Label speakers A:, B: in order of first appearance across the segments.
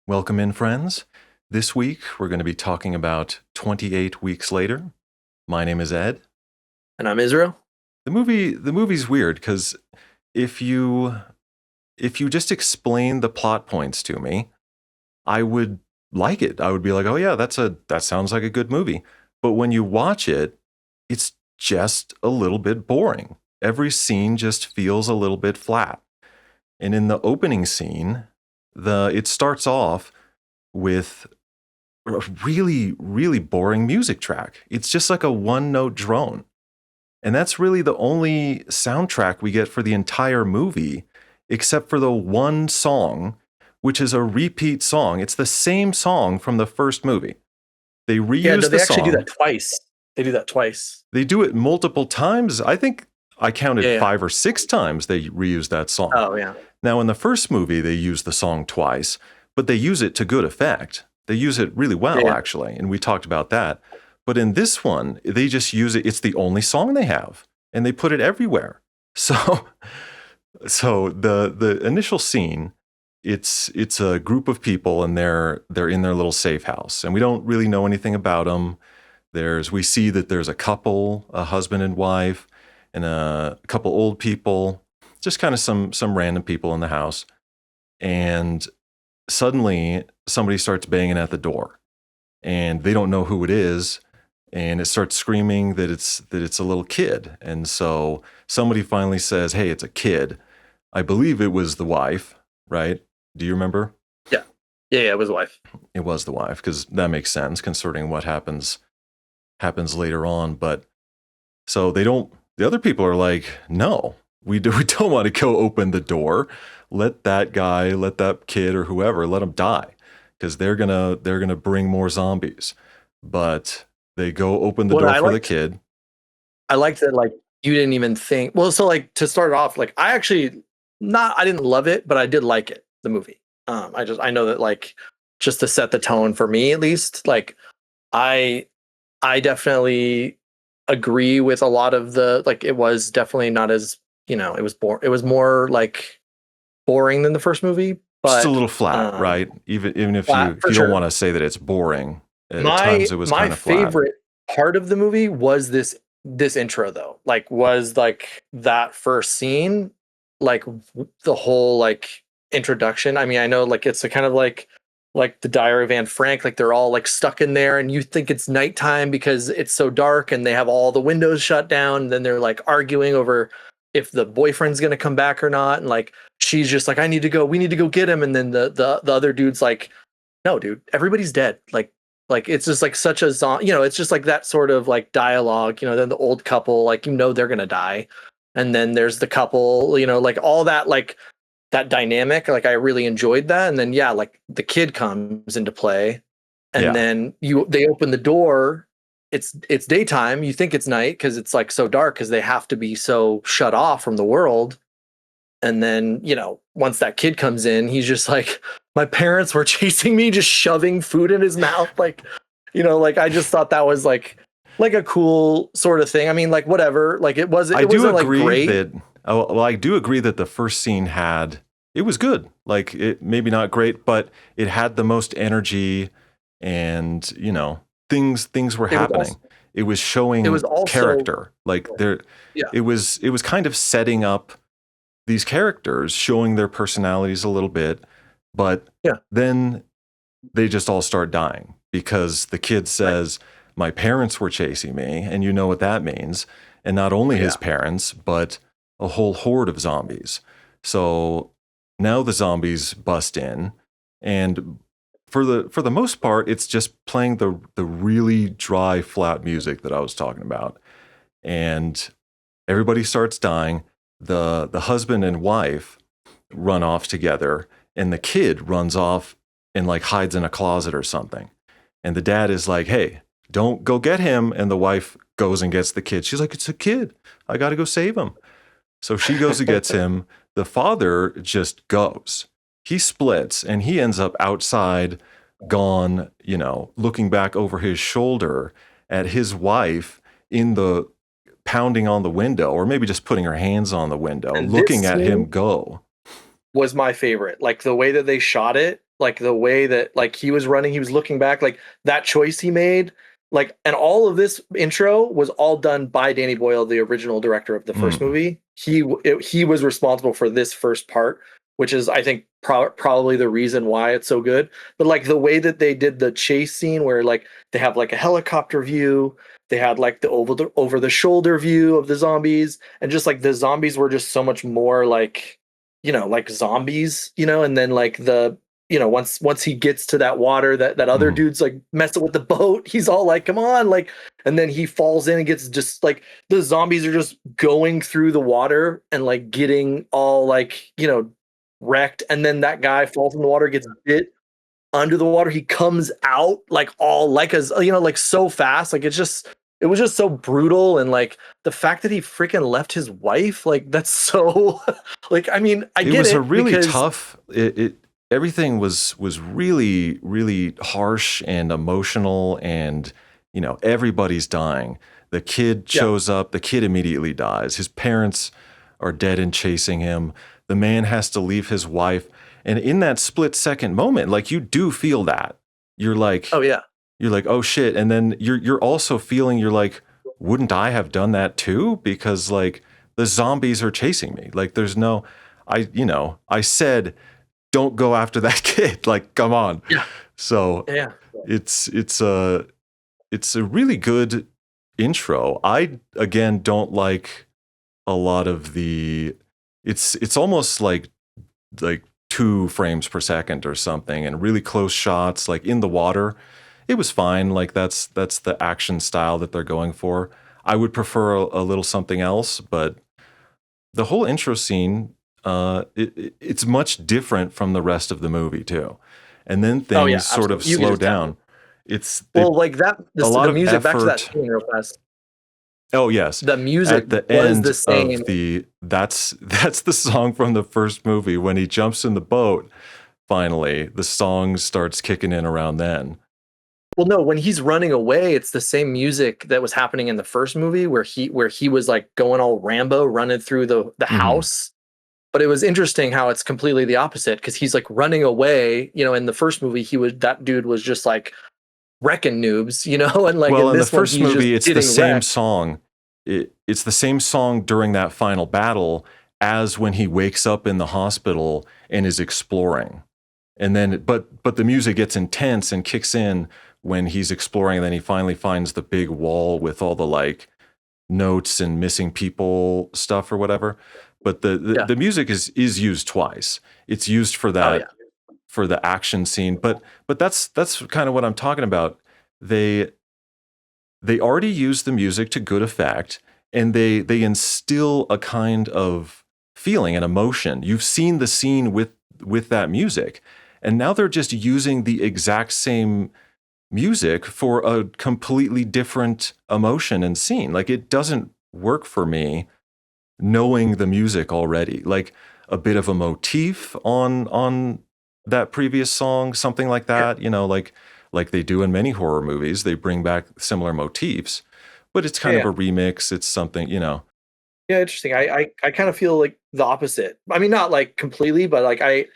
A: Welcome in, friends. This week, we're going to be talking about 28 Weeks Later. My name is Ed.
B: And I'm Israel.
A: The movie's weird because if you if you just explain the plot points to me, I would like it. I would be like, "Oh yeah, that sounds like a good movie." But when you watch it, it's just a little bit boring. Every scene just feels a little bit flat. And in the opening scene, the it starts off with a really, really boring music track. It's just like a one note drone. And that's really the only soundtrack we get for the entire movie, except for the one song, which is a repeat song. It's the same song from the first movie. They
B: Yeah, no,
A: reuse the
B: they actually do
A: song.
B: that twice. They do that twice.
A: They do it multiple times. I think I counted
B: Yeah, yeah.
A: 5 or 6 times they reused that song.
B: Oh, yeah.
A: Now, in the first movie, they use the song twice, but they use it to good effect. They use it really well,
B: Yeah.
A: actually, and we talked about that. But in this one, they just use it. It's the only song they have, and they put it everywhere. So, so the initial scene, it's a group of people, and they're in their little safe house, and we don't really know anything about them. We see that there's a couple, a husband and wife, and a couple old people, just kind of some random people in the house. And suddenly somebody starts banging at the door, and they don't know who it is, and it starts screaming that it's a little kid. And so somebody finally says, "Hey, it's a kid." I believe it was the wife, right? Do you remember?
B: Yeah. Yeah, yeah, it was a wife.
A: It was the wife, because that makes sense concerning what happens later on. But so they don't. The other people are like, "No, we don't want to go open the door. Let that guy, let that kid or whoever, let him die, because they're gonna bring more zombies." But they go open the
B: What
A: door
B: I
A: for the
B: liked,
A: kid.
B: I liked that like you didn't even think. Well, so like to start off, like I didn't love it, but I did like it, the movie. I know that like just to set the tone for me at least, like I I definitely agree with a lot of the like it was definitely not as, it was more like boring than the first movie,
A: Just a
B: but
A: little flat,
B: um
A: right? Even if
B: flat
A: if
B: for
A: you don't
B: sure.
A: want to say that it's boring, at
B: My
A: times it was
B: my
A: kind of flat.
B: favorite part of the movie was this intro though. Like was like that first scene, like the whole like introduction. I mean, I know like it's a kind of like the Diary of Anne Frank, like they're all like stuck in there and you think it's nighttime because it's so dark and they have all the windows shut down, and then they're like arguing over if the boyfriend's going to come back or not, and like she's just like, I need to go, we need to go get him, and then the other dude's like, no, dude, everybody's dead. Like it's just like such a it's just like that sort of like dialogue. Then the old couple, like they're gonna die, and then there's the couple, like all that, like that dynamic. Like I really enjoyed that, and then yeah, like the kid comes into play, and
A: Yeah,
B: then they open the door. It's daytime. You think it's night because it's like so dark because they have to be so shut off from the world, and then, once that kid comes in, he's just like, my parents were chasing me, just shoving food in his mouth. Like, like I just thought that was like a cool sort of thing. I mean, like whatever. Like
A: I
B: it
A: do
B: wasn't like
A: agree
B: great.
A: that. Oh, well, I do agree that the first scene it was good. Like, it maybe not great, but it had the most energy, and things were
B: It was also
A: happening. It was
B: it was
A: showing
B: also
A: character. Like, there,
B: yeah.
A: it was kind of setting up these characters, showing their personalities a little bit, but
B: Yeah.
A: then they just all start dying because the kid
B: Right.
A: says, "My parents were chasing me," and you know what that means. And not only his
B: Yeah.
A: parents, but a whole horde of zombies. So now the zombies bust in, and for the most part, it's just playing the really dry, flat music that I was talking about, and everybody starts dying. The husband and wife run off together, and the kid runs off and like hides in a closet or something. And the dad is like, "Hey, don't go get him." And the wife goes and gets the kid. She's like, "It's a kid. I got to go save him." So she goes and gets him. The father just goes. He splits and he ends up outside, gone, looking back over his shoulder at his wife in the pounding on the window, or maybe just putting her hands on the window,
B: And
A: looking
B: this
A: at him
B: scene
A: go.
B: was my favorite. Like the way that they shot it, like the way that like he was running, he was looking back, like that choice he made, like, and all of this intro was all done by Danny Boyle, the original director of the first
A: Mm.
B: movie. He was responsible for this first part, which is I think probably the reason why it's so good. But like the way that they did the chase scene, where like they have like a helicopter view, they had like the over the shoulder view of the zombies, and just like the zombies were just so much more like, like zombies, and then like the once he gets to that water, that other
A: Mm.
B: dude's like messing with the boat, he's all like, come on, like, and then he falls in and gets just like the zombies are just going through the water and like getting all like, wrecked, and then that guy falls in the water, gets bit under the water, he comes out like all like as like so fast, like it was just so brutal. And like the fact that he freaking left his wife, like that's so like, I mean, I
A: It
B: get
A: was a
B: it
A: really
B: because
A: tough. It everything was really really harsh and emotional, and everybody's dying. The kid
B: yeah.
A: shows up. The kid immediately dies. His parents are dead and chasing him. The man has to leave his wife, and in that split second moment, like you do feel that you're
B: Oh
A: like
B: yeah.
A: you're like, oh shit, and then you're also feeling you're like, wouldn't I have done that too? Because like the zombies are chasing me. Like there's no, I said don't go after that kid. Like come on.
B: Yeah.
A: So
B: Yeah.
A: it's it's a it's a really good intro. I again don't like a lot of the. It's almost like 2 frames per second or something, and really close shots, like in the water. It was fine. Like that's the action style that they're going for. I would prefer a little something else, but the whole intro scene, it's much different from the rest of the movie too. And then
B: Oh yeah,
A: things sort of
B: absolutely. You could
A: slow
B: just tell.
A: down. It's
B: Well, like that,
A: a lot
B: the
A: of
B: music, back to that
A: effort.
B: scene real fast.
A: Oh yes,
B: The music
A: at the
B: was
A: end
B: the
A: of
B: same.
A: the that's the song from the first movie when he jumps in the boat. Finally, the song starts kicking in around then.
B: Well, no, when he's running away, it's the same music that was happening in the first movie, where he was like going all Rambo, running through the
A: Hmm.
B: house. But it was interesting how it's completely the opposite, because he's like running away. In the first movie, that dude was just like wrecking noobs, and like
A: Well,
B: in
A: in the
B: this one,
A: first
B: he's just
A: movie, it's the
B: getting
A: same
B: wrecked.
A: song. It's the same song during that final battle as when he wakes up in the hospital and is exploring. And then, but the music gets intense and kicks in when he's exploring, and then he finally finds the big wall with all the like notes and missing people stuff or whatever. But
B: Yeah.
A: the music is used twice. It's used for
B: Oh yeah.
A: that, for the action scene. But that's kind of what I'm talking about. They they already use the music to good effect, and they instill a kind of feeling and emotion. You've seen the scene with that music, and now they're just using the exact same music for a completely different emotion and scene. Like it doesn't work for me knowing the music already. Like a bit of a motif on that previous song, something like
B: Yeah.
A: that, like they do in many horror movies. They bring back similar motifs, but it's
B: Yeah.
A: kind of
B: Yeah.
A: a remix. It's something.
B: Yeah, interesting. I kind of feel like the opposite. I mean, not like completely, but like I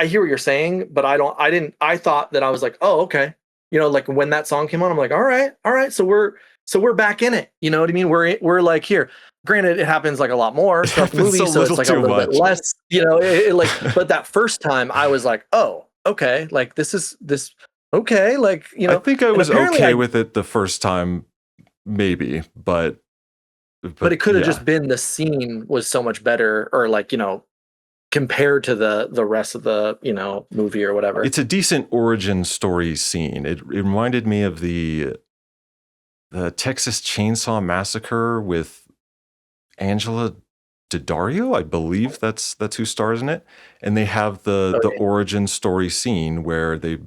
B: hear what you're saying, but I thought that I was like, oh, okay. Like when that song came on, I'm like, all right. So we're back in it. You know what I mean? We're like here. Granted, it happens like a lot more
A: It
B: throughout the
A: happens
B: movie,
A: a
B: so
A: little
B: it's like a
A: too
B: little bit
A: much.
B: less. Like, but that first time, I was like, oh, okay. Like this okay. Like
A: I think I
B: and
A: was
B: apparently
A: okay with it the first time, maybe,
B: but
A: but
B: it could have
A: yeah.
B: just been the scene was so much better, or like compared to the rest of the movie or whatever.
A: It's a decent origin story scene. It reminded me of the Texas Chainsaw Massacre with Angela Daddario. I believe that's who stars in it. And they have the
B: Okay.
A: origin story scene where they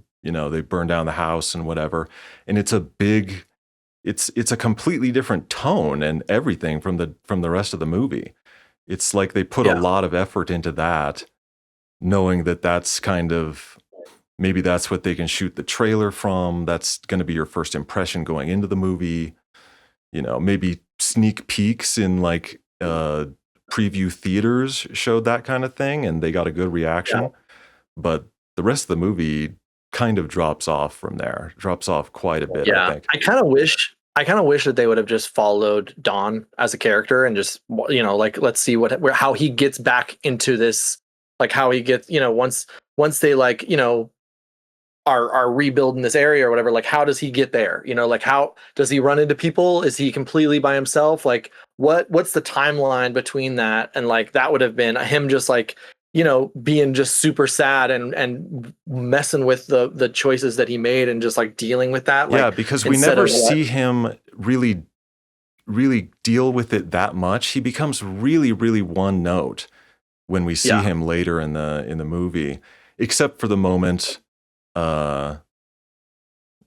A: burn down the house and whatever. And it's a completely different tone and everything from the rest of the movie. It's like they put a
B: Yeah.
A: lot of effort into that, knowing that that's kind of maybe that's what they can shoot the trailer from. That's going to be your first impression going into the movie. Maybe sneak peeks in like preview theaters showed that kind of thing, and they got a good
B: Yeah.
A: reaction. But the rest of the movie kind of drops off from there. Drops off quite a bit, I
B: Yeah,
A: think.
B: I kind of wish that they would have just followed Don as a character and just like let's see how he gets back into this, like how he gets once they like are rebuilding this area or whatever, like how does he get there, like how does he run into people, is he completely by himself, like what's the timeline between that, and like that would have been him just like being just super sad and messing with the choices that he made and just like dealing with that,
A: Yeah,
B: like
A: because we
B: instead
A: never
B: of what
A: see him really deal with it that much. He becomes really, really one note when we see
B: yeah
A: him later in the movie, except for the moment. Uh,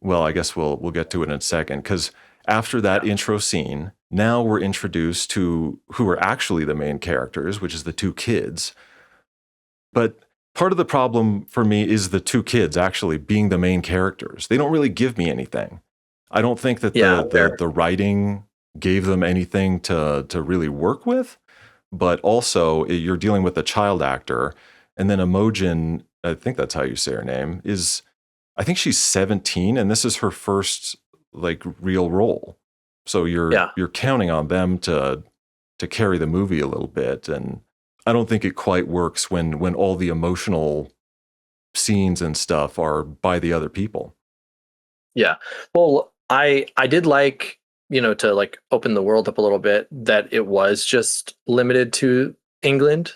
A: well, I guess we'll get to it in a second, because after that
B: yeah
A: intro scene, now we're introduced to who are actually the main characters, which is the two kids. But part of the problem for me is the two kids actually being the main characters. They don't really give me anything. I don't think that
B: yeah they're
A: the writing gave them anything to really work with. But also, you're dealing with a child actor, and then Imogen, I think that's how you say her name, is I think she's 17, and this is her first like real role. So
B: yeah
A: you're counting on them to carry the movie a little bit, and I don't think it quite works when all the emotional scenes and stuff are by the other people.
B: Yeah. Well, I did like, to like open the world up a little bit, that it was just limited to England.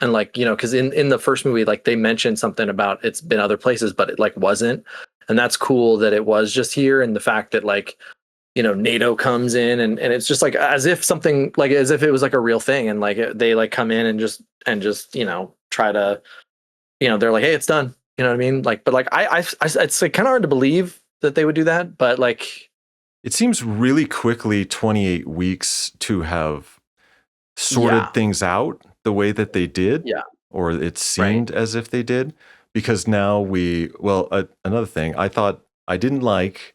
B: And like, because in the first movie, like they mentioned something about it's been other places, but it like wasn't. And that's cool that it was just here. And the fact that like, NATO comes in and it's just like as if something like as if it was like a real thing. And like they like come in and just, try to, they're like, hey, it's done. You know what I mean? Like, but like it's like kind of hard to believe that they would do that, but like,
A: It seems really quickly 28 weeks to have
B: yeah,
A: sorted things out the way that they did,
B: yeah,
A: or it
B: right,
A: seemed as if they did, because now another thing I thought I didn't like,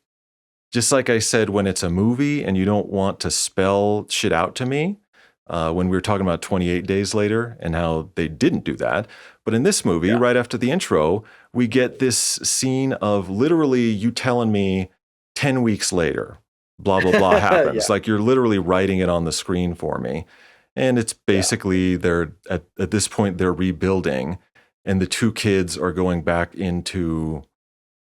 A: just like I said, when it's a movie and you don't want to spell shit out to me, when we were talking about 28 Days Later and how they didn't do that. But in this movie,
B: yeah,
A: right after the intro, we get this scene of literally you telling me 10 weeks later, blah, blah, blah
B: yeah,
A: happens. Like you're literally writing it on the screen for me. And it's
B: yeah,
A: basically they're at this point, they're rebuilding, and the two kids are going back into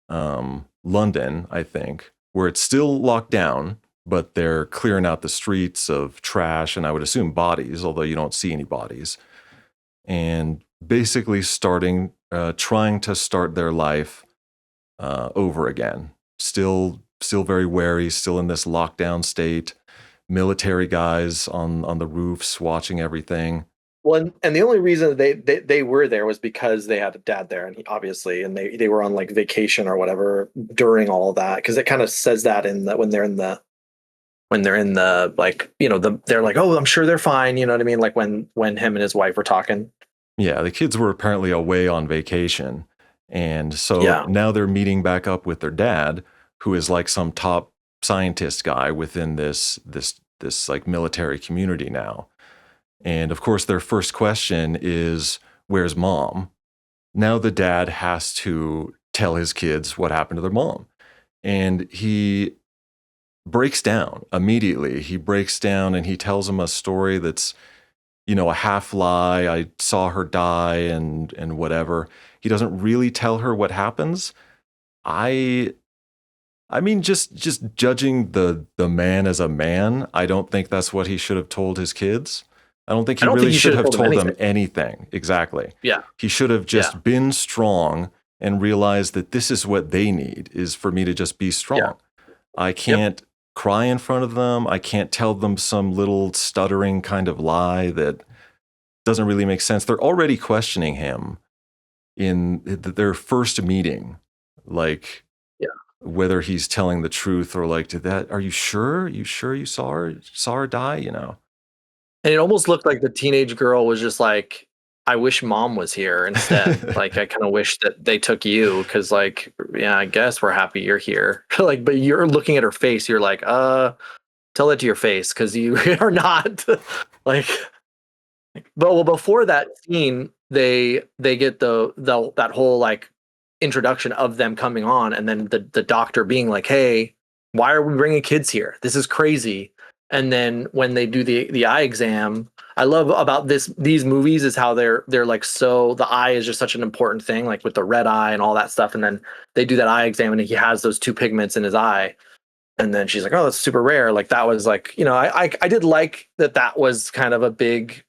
A: London, I think, where it's still locked down, but they're clearing out the streets of trash and I would assume bodies, although you don't see any bodies, and basically trying to start their life over again. Still very wary, still in this lockdown state. Military guys on the roofs watching everything.
B: Well, and the only reason they were there was because they had a dad there, and he obviously, and they were on like vacation or whatever during all of that, because it kind of says that in the when they're in the like they're like, oh, I'm sure they're fine, you know what I mean, like when him and his wife were talking.
A: Yeah, the kids were apparently away on vacation. And so
B: Yeah,
A: now they're meeting back up with their dad, who is like some top scientist guy within this like military community now. And of course, their first question is, "Where's mom?" Now the dad has to tell his kids what happened to their mom. And he breaks down immediately. He breaks down and he tells them a story that's, a half lie. I saw her die and whatever. He doesn't really tell her what happens. I I mean, just judging the man as a man, I don't think that's what he should have told his kids. I don't think
B: I
A: he
B: don't think
A: really
B: you
A: should
B: should have
A: have
B: told him
A: told them
B: anything.
A: anything. Exactly.
B: Yeah,
A: He should have
B: yeah,
A: just been strong and realized that this is what they need, is for me to just be
B: yeah,
A: strong. I
B: yep.
A: can't cry in front of them. I can't tell them some little stuttering kind of lie that doesn't really make sense. They're already questioning him in their first meeting, like
B: Yeah.
A: whether he's telling the truth, or like, are you sure? You sure you saw her die?
B: And it almost looked like the teenage girl was just like, I wish mom was here instead. Like, I kind of wish that they took you because, like, yeah, I guess we're happy you're here. Like, but you're looking at her face. You're like, tell that to your face because you are not like. But well, before that scene, they get the that whole like introduction of them coming on, and then the doctor being like, "Hey, why are we bringing kids here? This is crazy." And then when they do the eye exam, I love about these movies is how they're like, so the eye is just such an important thing, like with the red eye and all that stuff. And then they do that eye exam, and he has those two pigments in his eye. And then she's like, "Oh, that's super rare." Like that was like, I did like that was kind of a big,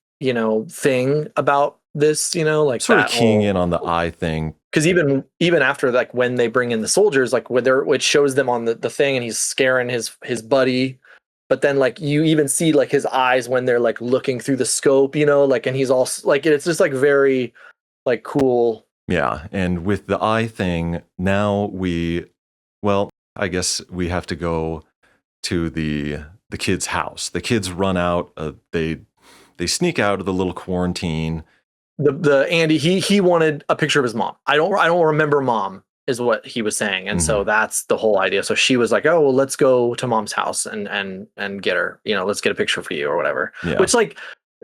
B: thing about this, like
A: Sort of
B: that
A: keying
B: whole,
A: in on the eye thing.
B: because even after, like when they bring in the soldiers, like which shows them on the thing, and he's scaring his buddy, but then like you even see like his eyes when they're like looking through the scope, like, and he's all like, it's just like very like cool.
A: Yeah, and with the eye thing, now well, I guess we have to go to the kid's house. The kids run out. They sneak out of the little quarantine.
B: The Andy, he wanted a picture of his mom. I don't remember mom is what he was saying, and so
A: Mhm.
B: that's the whole idea. So she was like, "Oh well, let's go to mom's house and get her. Let's get a picture for you or whatever."
A: Yeah,
B: Which, like,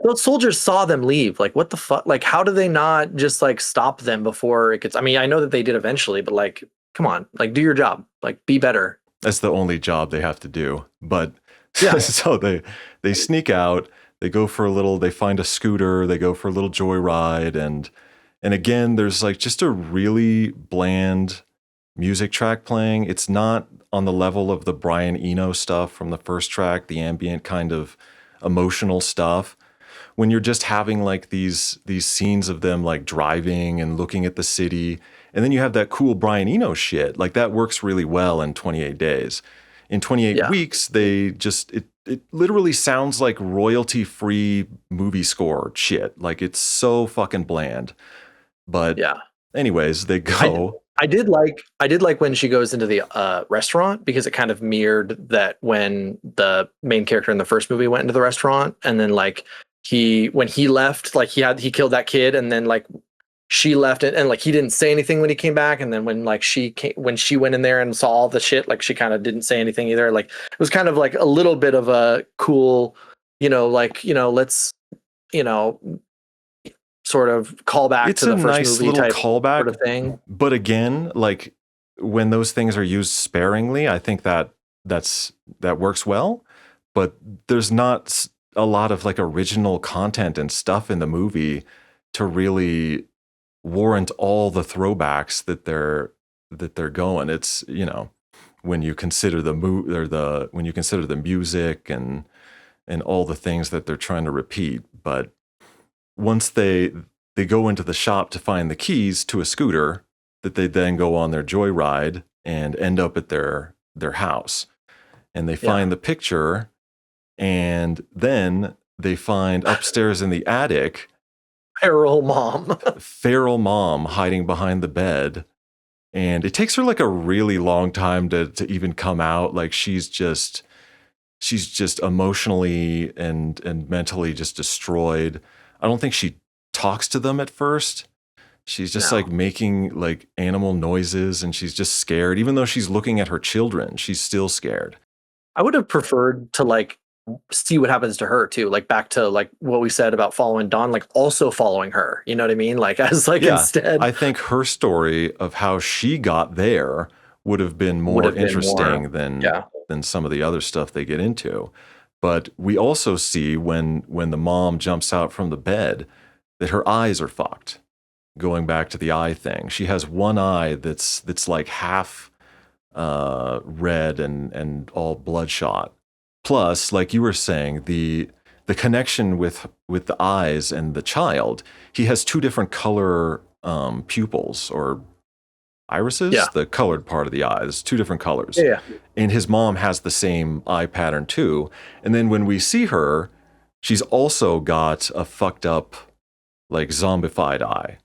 B: those soldiers saw them leave. Like, what the fuck? Like, how do they not just like stop them before it gets? I mean, I know that they did eventually, but like, come on, like, do your job. Like, be better.
A: that's the only job they have to do. But
B: Yeah,
A: so they sneak out. They go for a little. They find a scooter. They go for a little joyride, and again, there's like just a really bland music track playing. It's not on the level of the Brian Eno stuff from the first track, the ambient kind of emotional stuff. When you're just having like these scenes of them like driving and looking at the city, and then you have that cool Brian Eno shit, like that works really well in 28 days. In 28
B: yeah,
A: weeks, it literally sounds like royalty free movie score shit. Like it's so fucking bland. But
B: yeah.
A: anyways, they
B: I
A: go.
B: I did like when she goes into the restaurant, because it kind of mirrored that when the main character in the first movie went into the restaurant, and then like when he left, like he killed that kid, and then like she left, and like he didn't say anything when he came back, and then when she went in there and saw all the shit, like she kind of didn't say anything either. Like it was kind of like a little bit of a cool, like, let's, you know sort of call back
A: It's
B: to
A: a
B: the first
A: nice
B: movie
A: little
B: type sort
A: callback,
B: of thing.
A: but again, like when those things are used sparingly, I think that works well. But there's not a lot of like original content and stuff in the movie to really warrant all the throwbacks that they're going. It's when you consider when you consider the music and all the things that they're trying to repeat. But once they go into the shop to find the keys to a scooter that they then go on their joyride and end up at their house, and they
B: Yeah.
A: find the picture, and then they find upstairs in the attic
B: Feral mom.
A: feral mom hiding behind the bed, and it takes her like a really long time to even come out. Like she's just emotionally and mentally just destroyed. I don't think she talks to them at first. She's just like
B: No.
A: making like animal noises, and she's just scared. Even though she's looking at her children, she's still scared.
B: I would have preferred to like see what happens to her too. Like back to like what we said about following Dawn, like also following her. You know what I mean? Like as like
A: Yeah,
B: instead
A: I think her story of how she got there would have been
B: would
A: more
B: have been more.
A: interesting than
B: Yeah.
A: some of the other stuff they get into. But we also see when the mom jumps out from the bed that her eyes are fucked. Going back to the eye thing, she has one eye that's like half red and all bloodshot. Plus, like you were saying, the connection with the eyes and the child, he has two different color pupils or irises,
B: Yeah.
A: the colored part of the eyes, two different colors.
B: Yeah.
A: And his mom has the same eye pattern too. And then when we see her, she's also got a fucked up like zombified eye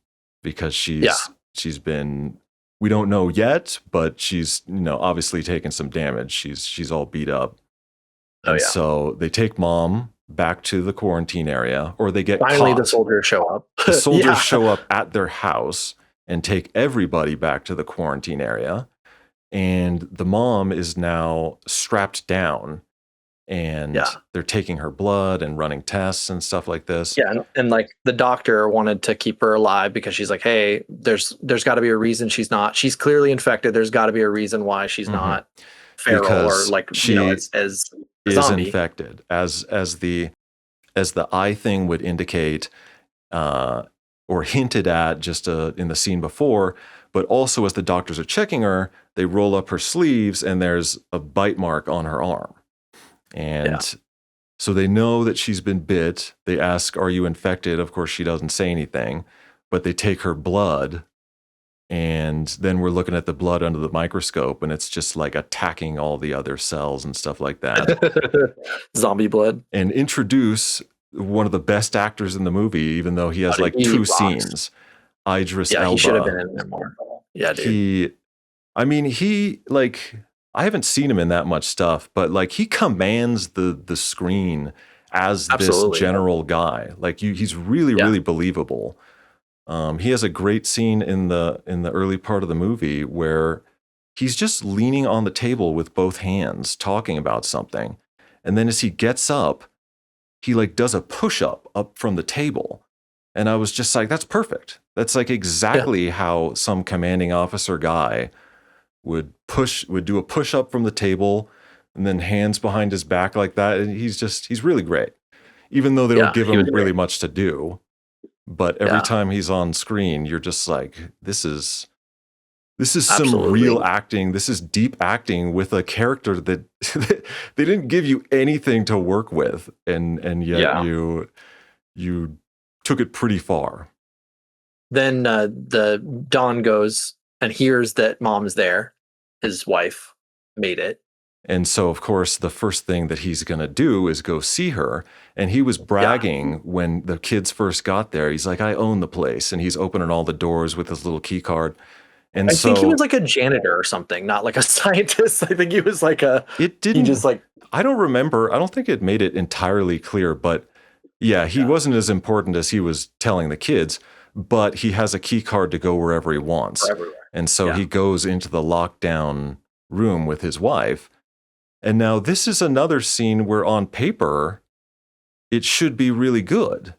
A: because
B: Yeah.
A: she's been, we don't know yet, but she's obviously taken some damage. She's all beat up.
B: Oh
A: And
B: yeah.
A: so they take mom back to the quarantine area, or they get
B: Finally the
A: caught.
B: soldiers show up.
A: The soldiers
B: Yeah.
A: show up at their house and take everybody back to the quarantine area. And the mom is now strapped down and
B: Yeah.
A: they're taking her blood and running tests and stuff like this.
B: Yeah, and like the doctor wanted to keep her alive because she's like, hey, there's got to be a reason she's not. She's clearly infected. There's got to be a reason why she's
A: Hmm.
B: not feral or
A: Because
B: like
A: she
B: as a
A: is
B: zombie.
A: infected, as the eye thing would indicate, uh, or hinted at just in the scene before. But also, as the doctors are checking her, they roll up her sleeves and there's a bite mark on her arm.
B: Yeah,
A: And so they know that she's been bit. They ask, "Are you infected?" Of course, she doesn't say anything, but they take her blood. And then we're looking at the blood under the microscope, and it's just like attacking all the other cells and stuff like that.
B: zombie blood.
A: And introduce one of the best actors in the movie, even though he has
B: Oh, dude,
A: like
B: he
A: two
B: rocks.
A: scenes. Idris
B: Yeah, he should have been
A: Elba.
B: in there more. Yeah, dude,
A: He, I mean, he like I haven't seen him in that much stuff, but like he commands the screen as this
B: absolutely.
A: general guy. Like he's really
B: Yeah,
A: really believable. He has a great scene in the early part of the movie where he's just leaning on the table with both hands, talking about something, and then as he gets up, he like does a push up from the table. And I was just like, that's perfect. That's like
B: yeah,
A: exactly how some commanding officer guy would do a push up from the table and then hands behind his back like that. And he's really great. Even though they don't
B: yeah.
A: give
B: He was
A: him
B: great.
A: really much to do. But every
B: Yeah,
A: time he's on screen, you're just like, this is some real
B: absolutely.
A: acting. This is deep acting with a character that they didn't give you anything to work with, and yet
B: Yeah.
A: you took it pretty far.
B: Then the Don goes and hears that mom's there. His wife made it.
A: And so, of course, the first thing that he's going to do is go see her. And he was
B: Yeah.
A: bragging when the kids first got there. He's like, I own the place. And he's opening all the doors with his little key card. And
B: I think he was
A: so
B: like a janitor or something, not like a scientist. I think he was like
A: it
B: he just
A: didn't,
B: like,
A: I don't remember. I don't think it made it entirely clear. But yeah, he
B: yeah,
A: wasn't as important as he was telling the kids. But he has a key card to go wherever he
B: for
A: wants.
B: everywhere.
A: And so
B: Yeah.
A: he goes into the lockdown room with his wife. And now this is another scene where on paper, it should be really good,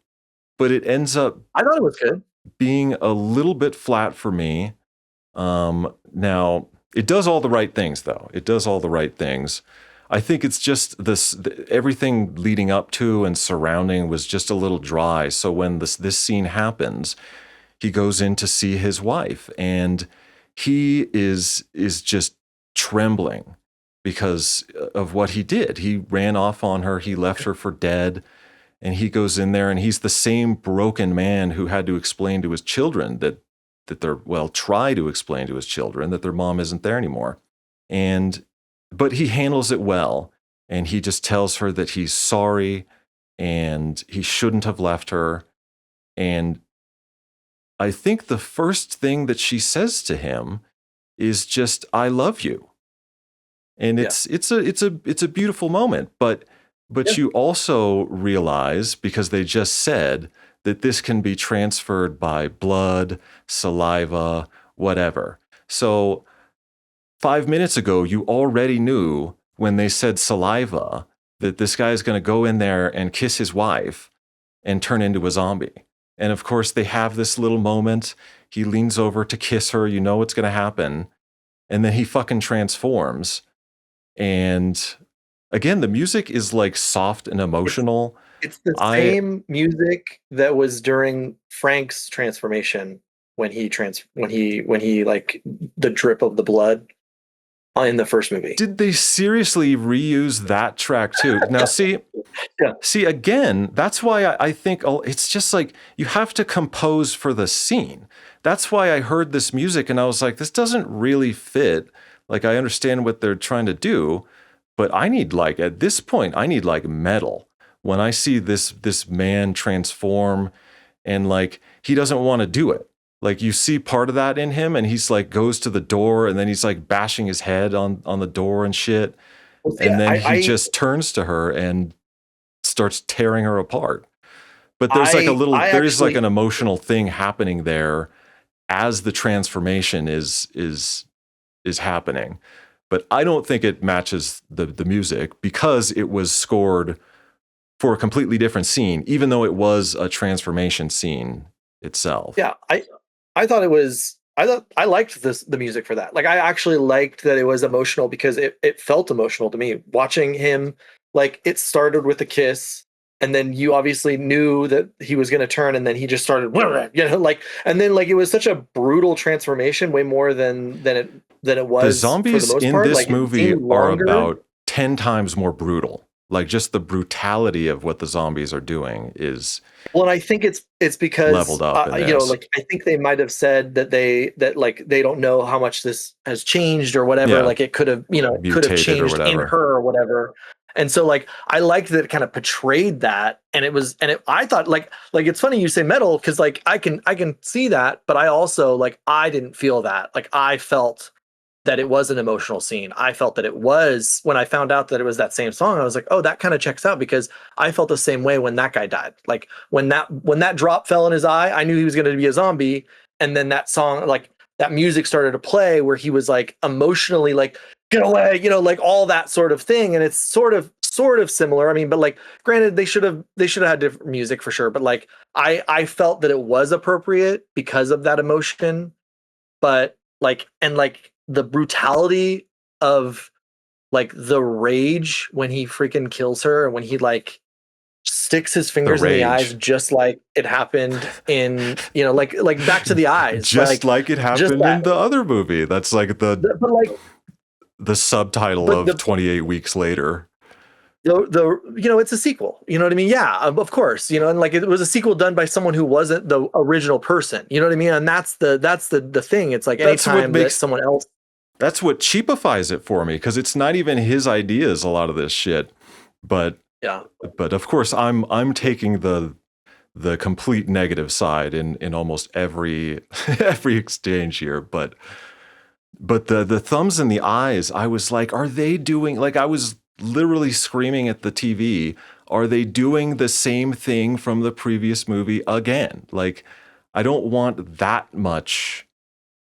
A: but it ends up
B: I thought it was good.
A: being a little bit flat for me. Now, it does all the right things, though. It does all the right things. I think it's just everything leading up to and surrounding was just a little dry. So when this scene happens, he goes in to see his wife, and he is just trembling because of what he did. He ran off on her. He left her for dead. And he goes in there and he's the same broken man who had to explain to his children that they're, well, try to explain to his children that their mom isn't there anymore. And but he handles it well, and he just tells her that he's sorry and he shouldn't have left her. And I think the first thing that she says to him is just, I love you. And
B: Yeah.
A: it's a beautiful moment,
B: Yeah.
A: but you also realize, because they just said that this can be transferred by blood, saliva, whatever. So 5 minutes ago, you already knew when they said saliva that this guy is going to go in there and kiss his wife and turn into a zombie. And of course, they have this little moment. He leans over to kiss her. You know what's going to happen. And then he fucking transforms. And again, the music is like soft and
B: It's
A: emotional.
B: it's the
A: I
B: same music that was during Frank's transformation when he like the drip of the blood in the first movie.
A: did they seriously reuse that track too? Now,
B: Yeah.
A: see again, that's why I think it's just like you have to compose for the scene. That's why I heard this music and I was like, this doesn't really fit. Like, I understand what they're trying to do, but I need, like, at this point, I need like metal. When I see this man transform and like he doesn't want to do it. Like, you see part of that in him and he's like goes to the door and then he's like bashing his head on the door and shit.
B: Well, see,
A: And then he
B: I
A: just turns to her and starts tearing her apart. But
B: I I
A: there is like
B: actually
A: an emotional thing happening there as the transformation is happening. but I don't think it matches the music because it was scored for a completely different scene, even though it was a transformation scene itself.
B: Yeah, I thought it was I liked the music for that. Like I actually liked that it was emotional because it felt emotional to me watching him. Like it started with a kiss, and then you obviously knew that he was going to turn, and then he just started, like, and then like it was such a brutal transformation, way more than it
A: The
B: was for the
A: zombies
B: most
A: in
B: part.
A: this
B: Like it
A: movie
B: seemed
A: are
B: longer.
A: about 10 times more brutal. Like just the brutality of what the zombies are doing is
B: Well, and I think it's
A: leveled
B: because
A: up in this.
B: like I think they might have said that like they don't know how much this has changed or whatever.
A: Yeah,
B: Like it could have it could have
A: mutated or
B: changed in
A: whatever.
B: her or whatever. And so like I liked that it kind of portrayed that, and I thought like it's funny you say metal because like I can see that, but I also like I didn't feel that. Like I felt that it was an emotional scene. I felt that it was when I found out that it was that same song. I was like, oh, that kind of checks out because I felt the same way when that guy died. Like when that drop fell in his eye, I knew he was going to be a zombie. And then that song, like that music started to play where he was like emotionally like get away, like all that sort of thing. And it's sort of similar. I mean, but like granted, they should have had different music for sure. But like I felt that it was appropriate because of that emotion, but like and like the brutality of like the rage when he freaking kills her and when he like sticks his
A: The
B: fingers in the eyes
A: rage.
B: just like it happened in like back to the eyes
A: Just
B: like
A: like it
B: just
A: happened
B: that
A: in the other movie. That's like
B: but like
A: the subtitle
B: but
A: of
B: the
A: 28 Weeks Later.
B: it's a sequel, you know what I mean? Yeah, of course, and like it was a sequel done by someone who wasn't the original person, you know what I mean? And that's the thing. It's like
A: That's what
B: anytime that
A: makes
B: someone else.
A: that's what cheapifies it for me because it's not even his ideas a lot of this shit. But
B: Yeah.
A: but of course I'm taking the complete negative side in almost every every exchange here. But the thumbs in the eyes, I was like, are they doing like I was literally screaming at the TV, are they doing the same thing from the previous movie again? Like I don't want that much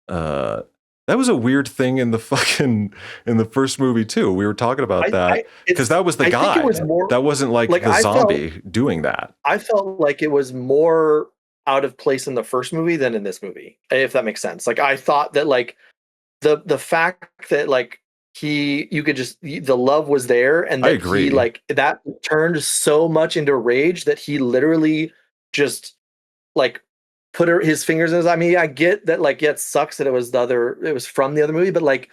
A: uh that was a weird thing in the fucking in the first movie too. We were talking about
B: I
A: that
B: I
A: because
B: it's
A: that was the
B: I think it
A: guy.
B: was more
A: That wasn't like
B: like
A: the zombie doing that.
B: I felt like it was more out of place in the first movie than in this movie, if that makes sense. Like I thought that like the fact that like you could just the love was there and
A: I
B: that he
A: agree.
B: like that turned so much into rage that he literally just like his fingers in his. I mean, I get that like yeah, it sucks that it was from the other movie, but like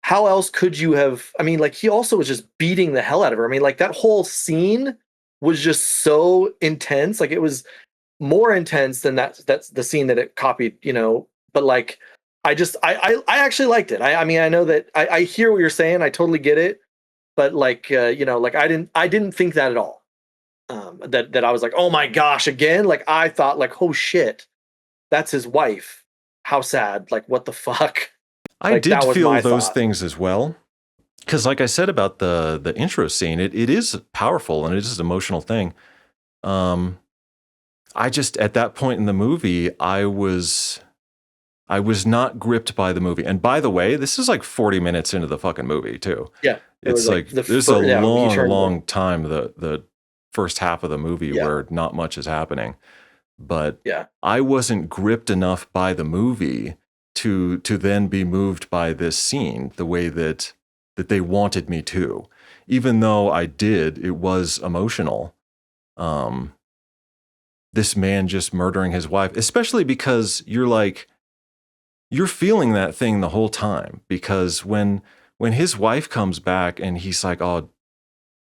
B: how else could you have? I mean, like he also was just beating the hell out of her. I mean, like that whole scene was just so intense. Like it was more intense than that's the scene that it copied, but like I actually liked it. I mean I know that I hear what you're saying. I totally get it, but like like I didn't think that at all. That I was like, oh my gosh, again. Like I thought like, oh shit, that's his wife. How sad. Like what the fuck?
A: I
B: Like
A: did
B: that was
A: feel
B: my
A: those
B: thought.
A: things as well. Because like I said about the intro scene, it is powerful and it is an emotional thing. Um I just at that point in the movie, I was not gripped by the movie. And by the way, this is like 40 minutes into the fucking movie too.
B: Yeah. It was
A: It's
B: like
A: like
B: the
A: there's a
B: first, yeah, you
A: long,
B: turned the,
A: long time the first half of the movie
B: yeah,
A: where not much is happening. But
B: yeah.
A: I wasn't gripped enough by the movie to then be moved by this scene the way that they wanted me to. Even though I did, it was emotional. Um, this man just murdering his wife, especially because you're feeling that thing the whole time because when his wife comes back and he's like, "Oh,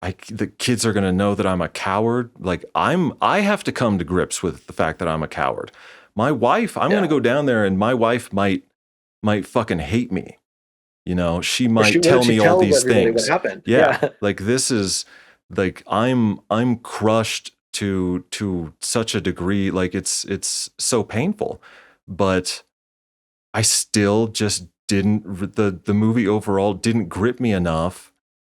A: the kids are going to know that I'm a coward." Like I have to come to grips with the fact that I'm a coward. My wife, I'm going to
B: Yeah.
A: go down there and my wife might fucking hate me. She
B: Or she
A: might
B: what if
A: tell
B: she
A: me all
B: tells
A: these
B: everybody what
A: things.
B: happened?
A: Yeah,
B: Yeah.
A: like this is like I'm crushed to such a degree like it's so painful. But I still just didn't the movie overall didn't grip me enough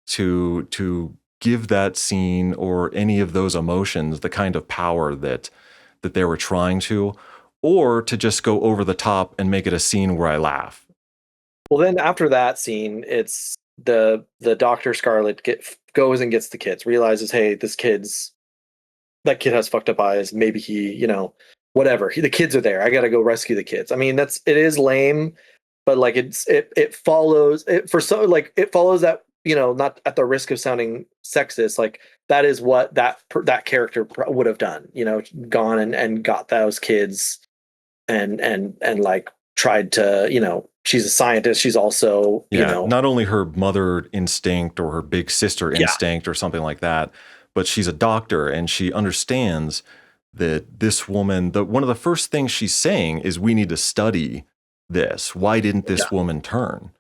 A: to give that scene or any of those emotions the kind of power that they were trying to, or to just go over the top and make it a scene where I laugh.
B: Well, then after that scene, it's the Doctor Scarlet goes and gets the kids, realizes, hey, that kid has fucked up eyes. Maybe he, whatever. The kids are there. I got to go rescue the kids. I mean, it is lame, but like it follows it for so like it follows that, not at the risk of sounding sexist, like that is what that character would have done, gone and got those kids and like tried to, she's a scientist. She's also,
A: Yeah, not only her mother instinct or her big sister
B: yeah,
A: instinct or something like that, but she's a doctor and she understands that this woman, one of the first things she's saying is we need to study this. Why didn't
B: yeah,
A: this woman turn?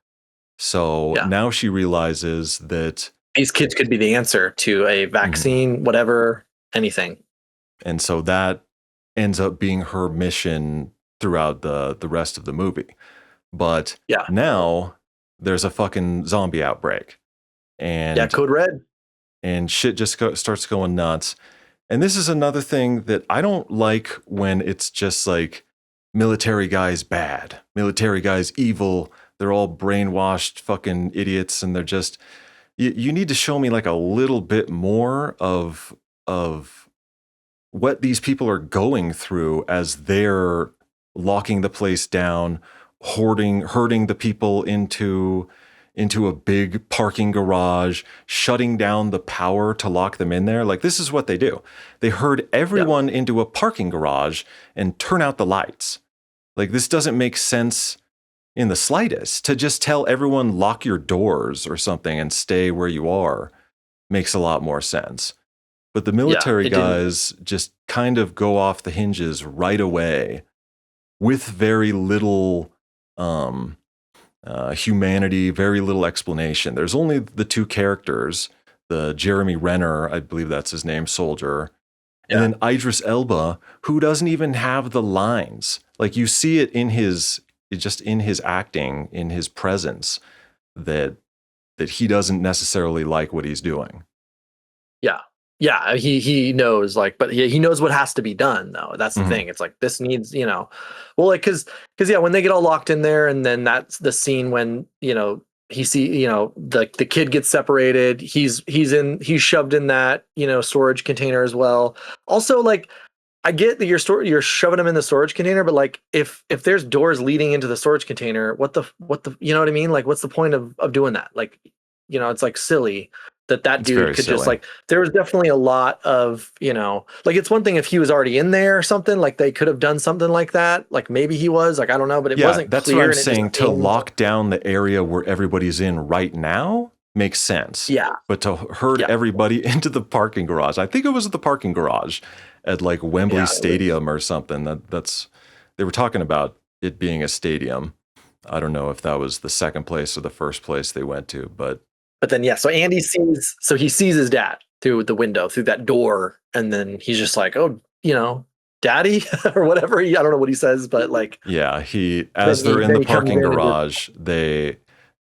A: So
B: yeah.
A: now she realizes that,
B: These kids could be the answer to a
A: mhm,
B: vaccine, whatever, anything.
A: and so that ends up being her mission throughout the rest of the movie. But
B: Yeah.
A: now there's a fucking zombie outbreak,
B: Yeah.
A: and
B: Code Red.
A: shit just starts going nuts. And this is another thing that I don't like, when it's just like military guys bad, military guys evil. They're all brainwashed fucking idiots, and they're just, you need to show me like a little bit more of what these people are going through as they're locking the place down, herding the people into a big parking garage, shutting down the power to lock them in there. Like, this is what they do. They herd
B: Yeah.
A: everyone into a parking garage and turn out the lights. Like, this doesn't make sense in the slightest. To just tell everyone lock your doors or something and stay where you are makes a lot more sense. But the
B: Yeah.
A: military
B: It didn't.
A: guys just kind of go off the hinges right away with very little um, humanity, very little explanation. There's only the two characters, the Jeremy Renner, I believe that's his name, soldier, and
B: Yeah.
A: then Idris Elba, who doesn't even have the lines. Like, you see it just in his acting, in his presence, that he doesn't necessarily like what he's doing.
B: Yeah. Yeah. He knows, like, but he knows what has to be done, though. That's the
A: Mhm.
B: thing. It's like, this needs, well, like, yeah, when they get all locked in there, and then that's the scene when, the kid gets separated. He's shoved in that, storage container as well. Also, like, I get that you're shoving them in the storage container, but like, if there's doors leading into the storage container, what the you know what I mean? Like, what's the point of doing that? Like, it's like silly that
A: It's
B: dude
A: very
B: could just,
A: silly.
B: like, there was definitely a lot of, like, it's one thing if he was already in there or something, like they could have done something like that. Like, maybe he was, like, I don't know, but it
A: Yeah,
B: wasn't
A: that's what
B: clear
A: I'm
B: and it just
A: saying. To
B: seemed,
A: lock down the area where everybody's in right now makes sense.
B: yeah,
A: But to herd
B: yeah,
A: everybody into the parking garage, I think it was at the parking garage at like Wembley
B: yeah, it was,
A: Stadium or something. That's they were talking about it being a stadium. I don't know if that was the second place or the first place they went to, but
B: but then, yeah, so he sees his dad through the window, through that door, and then he's just like, oh, daddy, or whatever. I don't know what he says, but like,
A: yeah, as they're in
B: then
A: the
B: he comes
A: parking
B: in and just,
A: garage,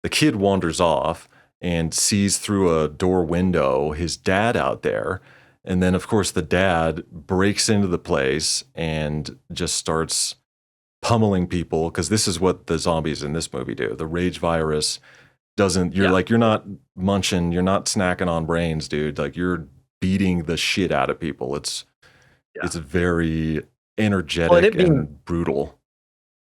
A: the kid wanders off and sees through a door window his dad out there. And then of course the dad breaks into the place and just starts pummeling people, because this is what the zombies in this movie do. The rage virus doesn't,
B: yeah,
A: you're not munching, you're not snacking on brains, dude. Like, you're beating the shit out of people.
B: yeah.
A: It's very
B: Well, and
A: energetic and brutal.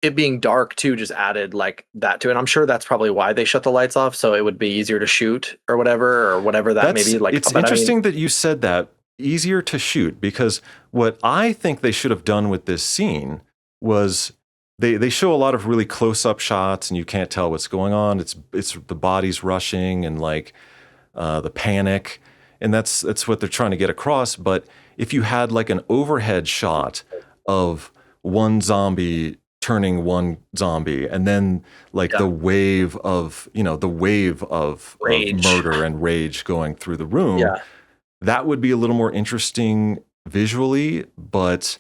B: it being dark too just added like that to it. I'm sure that's probably why they shut the lights off, so it would be easier to shoot or whatever that may be. Like,
A: It's
B: but I mean,
A: interesting that you said that, easier to shoot, because what I think they should have done with this scene was they show a lot of really close up shots and you can't tell what's going on. It's the bodies rushing and like the panic, and that's what they're trying to get across. But if you had like an overhead shot of one zombie turning one zombie, and then like
B: yeah,
A: the wave of
B: rage.
A: murder and rage going through the room,
B: Yeah,
A: that would be a little more interesting visually, but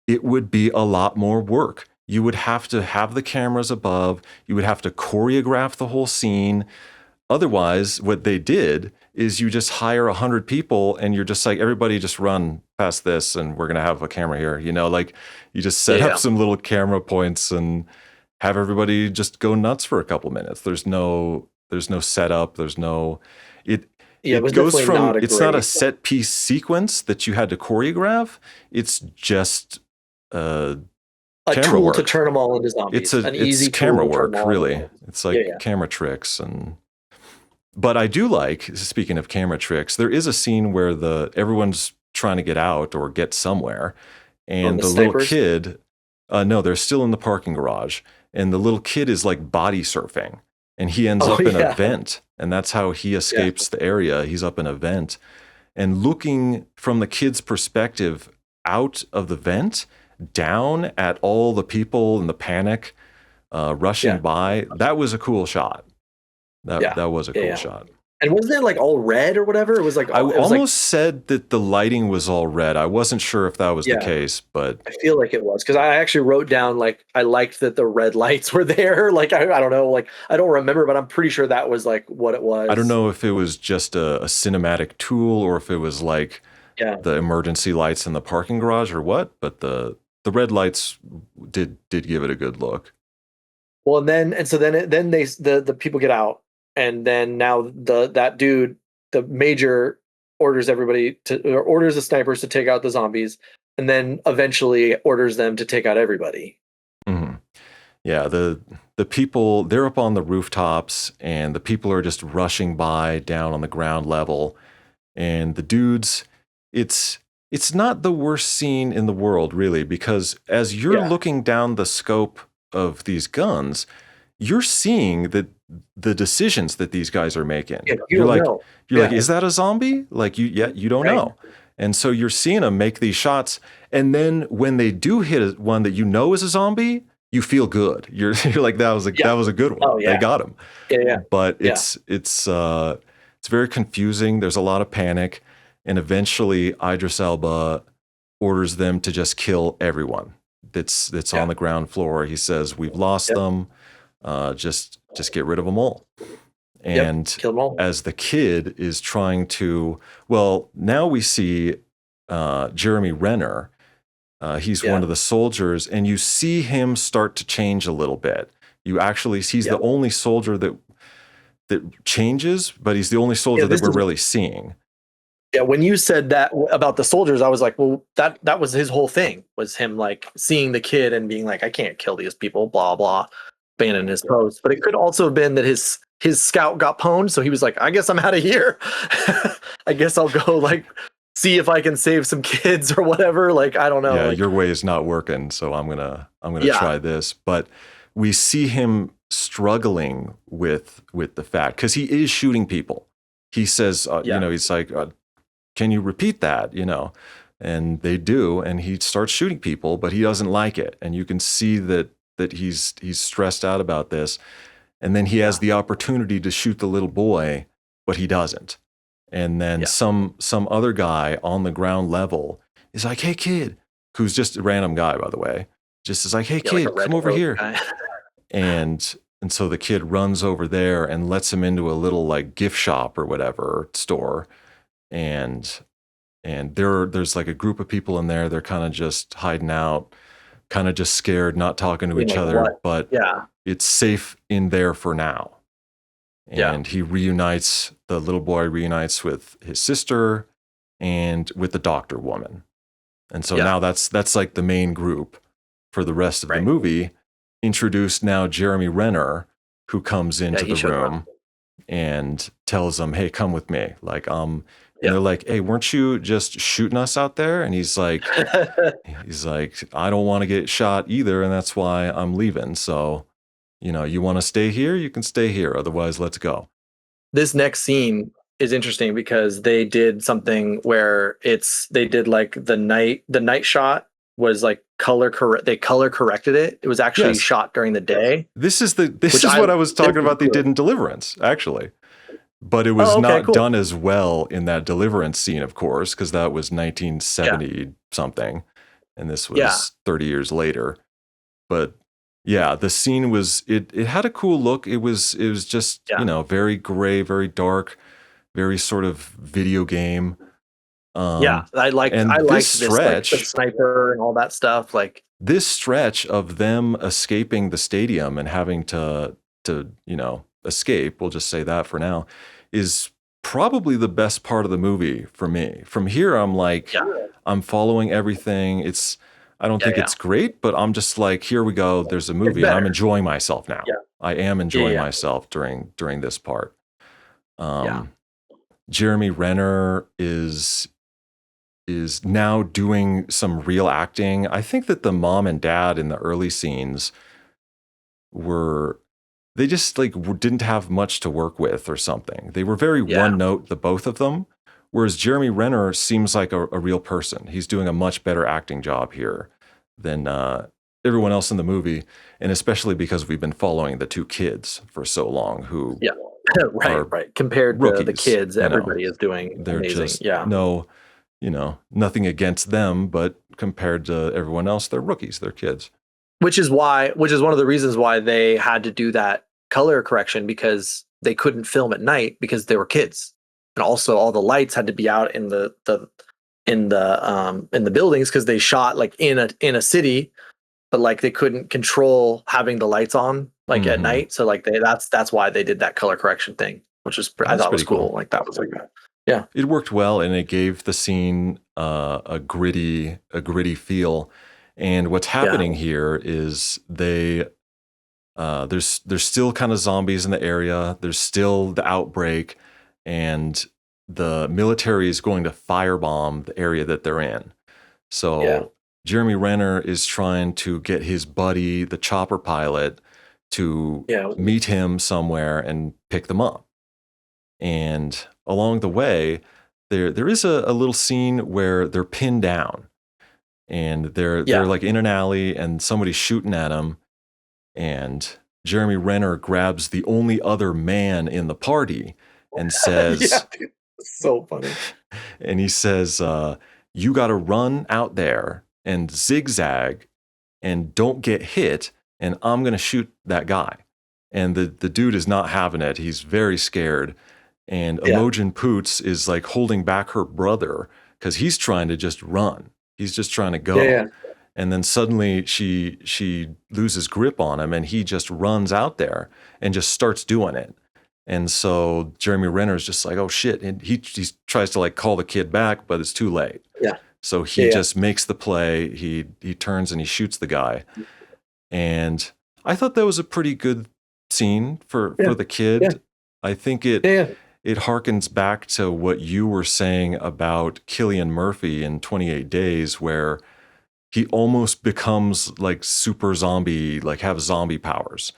A: it would be a lot more work. You would have to have the cameras above, you would have to choreograph the whole scene. Otherwise, what they did is you just hire 100 people and you're just like, everybody just run past this and we're going to have a camera here. Like, you just set up
B: yeah,
A: some little camera points and have everybody just go nuts for a couple minutes. There's no there's no setup, there's no it
B: Yeah, it
A: it
B: was
A: goes
B: definitely
A: from
B: not a
A: it's not a
B: great.
A: set piece sequence that you had to choreograph. It's just uh
B: A
A: camera
B: tool to
A: work.
B: turn them all into zombies. An
A: It's
B: easy tool
A: camera
B: to turn them
A: work,
B: all into
A: really.
B: zombies.
A: It's
B: Yeah,
A: like
B: yeah.
A: camera tricks. And but I do like, speaking of camera tricks, there is a scene where the everyone's trying to get out or get somewhere,
B: Oh, and
A: and
B: the
A: the little
B: snipers.
A: kid, no, they're still in the parking garage, and the little kid is like body surfing, and he ends
B: Oh
A: up in a
B: yeah,
A: vent, and that's how he
B: yeah,
A: escapes the area. He's up in a vent, and looking from the kid's perspective out of the vent down at all the people in the panic rushing
B: yeah,
A: by. That was a cool shot. That
B: yeah,
A: that was a
B: yeah,
A: cool
B: yeah.
A: shot.
B: And wasn't it like all red or whatever? It was like
A: I
B: it was like
A: almost said that the lighting was all red. I wasn't sure if that was the
B: yeah.
A: case, but
B: I feel like it was because I actually wrote down like I liked that the red lights were there. Like I don't know, like I don't remember, but I'm pretty sure that was like what it
A: I don't
B: was.
A: know if it was just a cinematic tool or if it was like
B: Yeah.
A: the emergency lights in the parking garage or what. But the red lights did give it a good look.
B: Well, and so then the people get out, and then now that dude, the major, orders everybody to or orders the snipers to take out the zombies, and then eventually orders them to take out everybody.
A: Hmm. Yeah, the people, they're up on the rooftops, and the people are just rushing by down on the ground level, and the dudes, it's it's not the worst scene in the world, really, because as you're
B: Yeah,
A: looking down the scope of these guns, you're seeing the decisions that these guys are making.
B: yeah, you don't know.
A: You're like,
B: Yeah,
A: is that a zombie? Like, you don't
B: right.
A: know. And so you're seeing them make these shots, and then when they do hit one that you know is a zombie, you feel good. You're like,
B: Yeah.
A: that was a good one.
B: Oh
A: They
B: yeah.
A: got him.
B: Yeah, yeah,
A: But
B: yeah,
A: it's very confusing. There's a lot of panic, and eventually Idris Elba orders them to just kill everyone that's on
B: yeah,
A: the ground floor. He says, "We've lost
B: yep,
A: them. Just get rid of them all."
B: yep.
A: And
B: Kill them all.
A: as the kid is trying to, well, now we see Jeremy Renner. He's one
B: Yeah,
A: of the soldiers, and you see him start to change a little bit. You actually, he's the
B: yeah,
A: only soldier that changes, but he's the only
B: yeah.
A: soldier that
B: This
A: we're
B: is
A: really seeing.
B: Yeah, when you said that about the soldiers, I was like, well, that was his whole thing, was him like seeing the kid and being like, I can't kill these people, blah blah, abandoning his post. But it could also have been that his scout got pwned, so he was like, I guess I'm out of here. I guess I'll go like see if I can save some kids or whatever. Like I don't know,
A: Yeah,
B: like
A: your way is not working, so I'm gonna
B: yeah,
A: try this. But we see him struggling with the fact, because he is shooting people. He says,
B: yeah,
A: he's like, can you repeat that? And they do, and he starts shooting people, but he doesn't like it, and you can see that he's stressed out about this. And then he has
B: yeah,
A: the opportunity to shoot the little boy, but he doesn't. And then
B: yeah,
A: some other guy on the ground level is like, "Hey kid," who's just a random guy, by the way, just is like, "Hey
B: yeah, like a
A: kid,
B: red
A: come over
B: coat
A: here."
B: guy.
A: And so the kid runs over there and lets him into a little like gift shop or whatever store. And there's like a group of people in there. They're kind of just hiding out, kind of just scared, not talking to
B: Being
A: each
B: like,
A: other,
B: what?
A: but
B: Yeah,
A: it's safe in there for now.
B: yeah,
A: And the little boy reunites with his sister and with the doctor woman. And so
B: yeah,
A: now that's like the main group for the rest of the
B: right.
A: movie. Introduced now Jeremy Renner, who comes
B: Yeah,
A: into
B: he
A: the
B: shows up.
A: room and tells them, "Hey, come with me." Like, and
B: Yeah.
A: they're like, "Hey, weren't you just shooting us out there?" And he's like, "I don't want to get shot either, and that's why I'm leaving. So, you want to stay here? You can stay here. Otherwise, let's go."
B: This next scene is interesting because they did something where they did like the night shot was like color correct, they color corrected it. It was actually
A: Yes,
B: shot during the day,
A: this
B: which
A: is
B: I
A: what I was
B: this
A: talking
B: is
A: about. They did
B: cool.
A: in Deliverance, actually, but it was
B: Oh, okay,
A: not
B: cool.
A: done as well in that Deliverance scene, of course, because that was
B: Yeah,
A: 1970 something, and this
B: yeah,
A: was 30 years later. But yeah, the scene was it had a cool look. It was just,
B: yeah,
A: very gray, very dark, very sort of video game.
B: yeah. I
A: And
B: liked this, like the sniper and all that stuff. Like,
A: this stretch of them escaping the stadium and having to escape, we'll just say that for now, is probably the best part of the movie for me. From here, I'm like,
B: Yeah.
A: I'm following everything. I don't
B: Yeah.
A: think
B: Yeah.
A: it's great, but I'm just like, here we go. There's a
B: It's
A: movie, and I'm
B: better.
A: enjoying myself now.
B: Yeah.
A: I am
B: Yeah.
A: enjoying
B: Yeah.
A: myself during this part.
B: Yeah.
A: Um, Jeremy Renner is now doing some real acting. I think that the mom and dad in the early scenes were they just like didn't have much to work with or something. They were very
B: Yeah.
A: one note, the both of them. Whereas Jeremy Renner seems like a real person. He's doing a much better acting job here than everyone else in the movie, and especially because we've been following the two kids for so long, who
B: Yeah. Right.
A: are
B: Right. Compared to the
A: rookies.
B: kids,
A: You know,
B: everybody is doing
A: they're
B: amazing.
A: just
B: Yeah.
A: nothing against them, but compared to everyone else, they're rookies. They're kids.
B: Which is one of the reasons why they had to do that color correction, because they couldn't film at night because they were kids. And also all the lights had to be out in the buildings, because they shot like in a city, but like they couldn't control having the lights on like at
A: Hmm.
B: night. So like that's why they did that color correction thing, which is I
A: That's
B: thought was
A: pretty
B: cool.
A: cool.
B: Like that was like yeah.
A: It worked well, and it gave the scene a gritty feel. And what's
B: Yeah.
A: happening here is there's still kind of zombies in the area. There's still the outbreak, and the military is going to firebomb the area that they're in.
B: Yeah.
A: So Jeremy Renner is trying to get his buddy, the chopper pilot, to
B: Yeah.
A: meet him somewhere and pick them up. And along the way, there is a little scene where they're pinned down, and they're
B: Yeah.
A: like in an alley, and somebody's shooting at them, and Jeremy Renner grabs the only other man in the party and
B: Yeah,
A: says,
B: dude. So funny.
A: and he says, "You got to run out there and zigzag and don't get hit, and I'm gonna shoot that guy." And the dude is not having it. He's very scared. And
B: Yeah.
A: Imogen Poots is like holding back her brother because he's trying to just run. He's just trying to
B: Yeah. Yeah.
A: go. And then suddenly she loses grip on him, and he just runs out there and just starts doing it. And so Jeremy Renner is just like, oh shit. And he tries to like call the kid back, but it's too late.
B: Yeah.
A: So
B: Yeah.
A: he
B: Yeah.
A: just makes the play. He turns and he shoots the guy. And I thought that was a pretty good scene for
B: Yeah.
A: the kid.
B: Yeah.
A: I think
B: Yeah. Yeah.
A: it harkens back to what you were saying about Cillian Murphy in 28 Days, where he almost becomes like super zombie, like have zombie powers,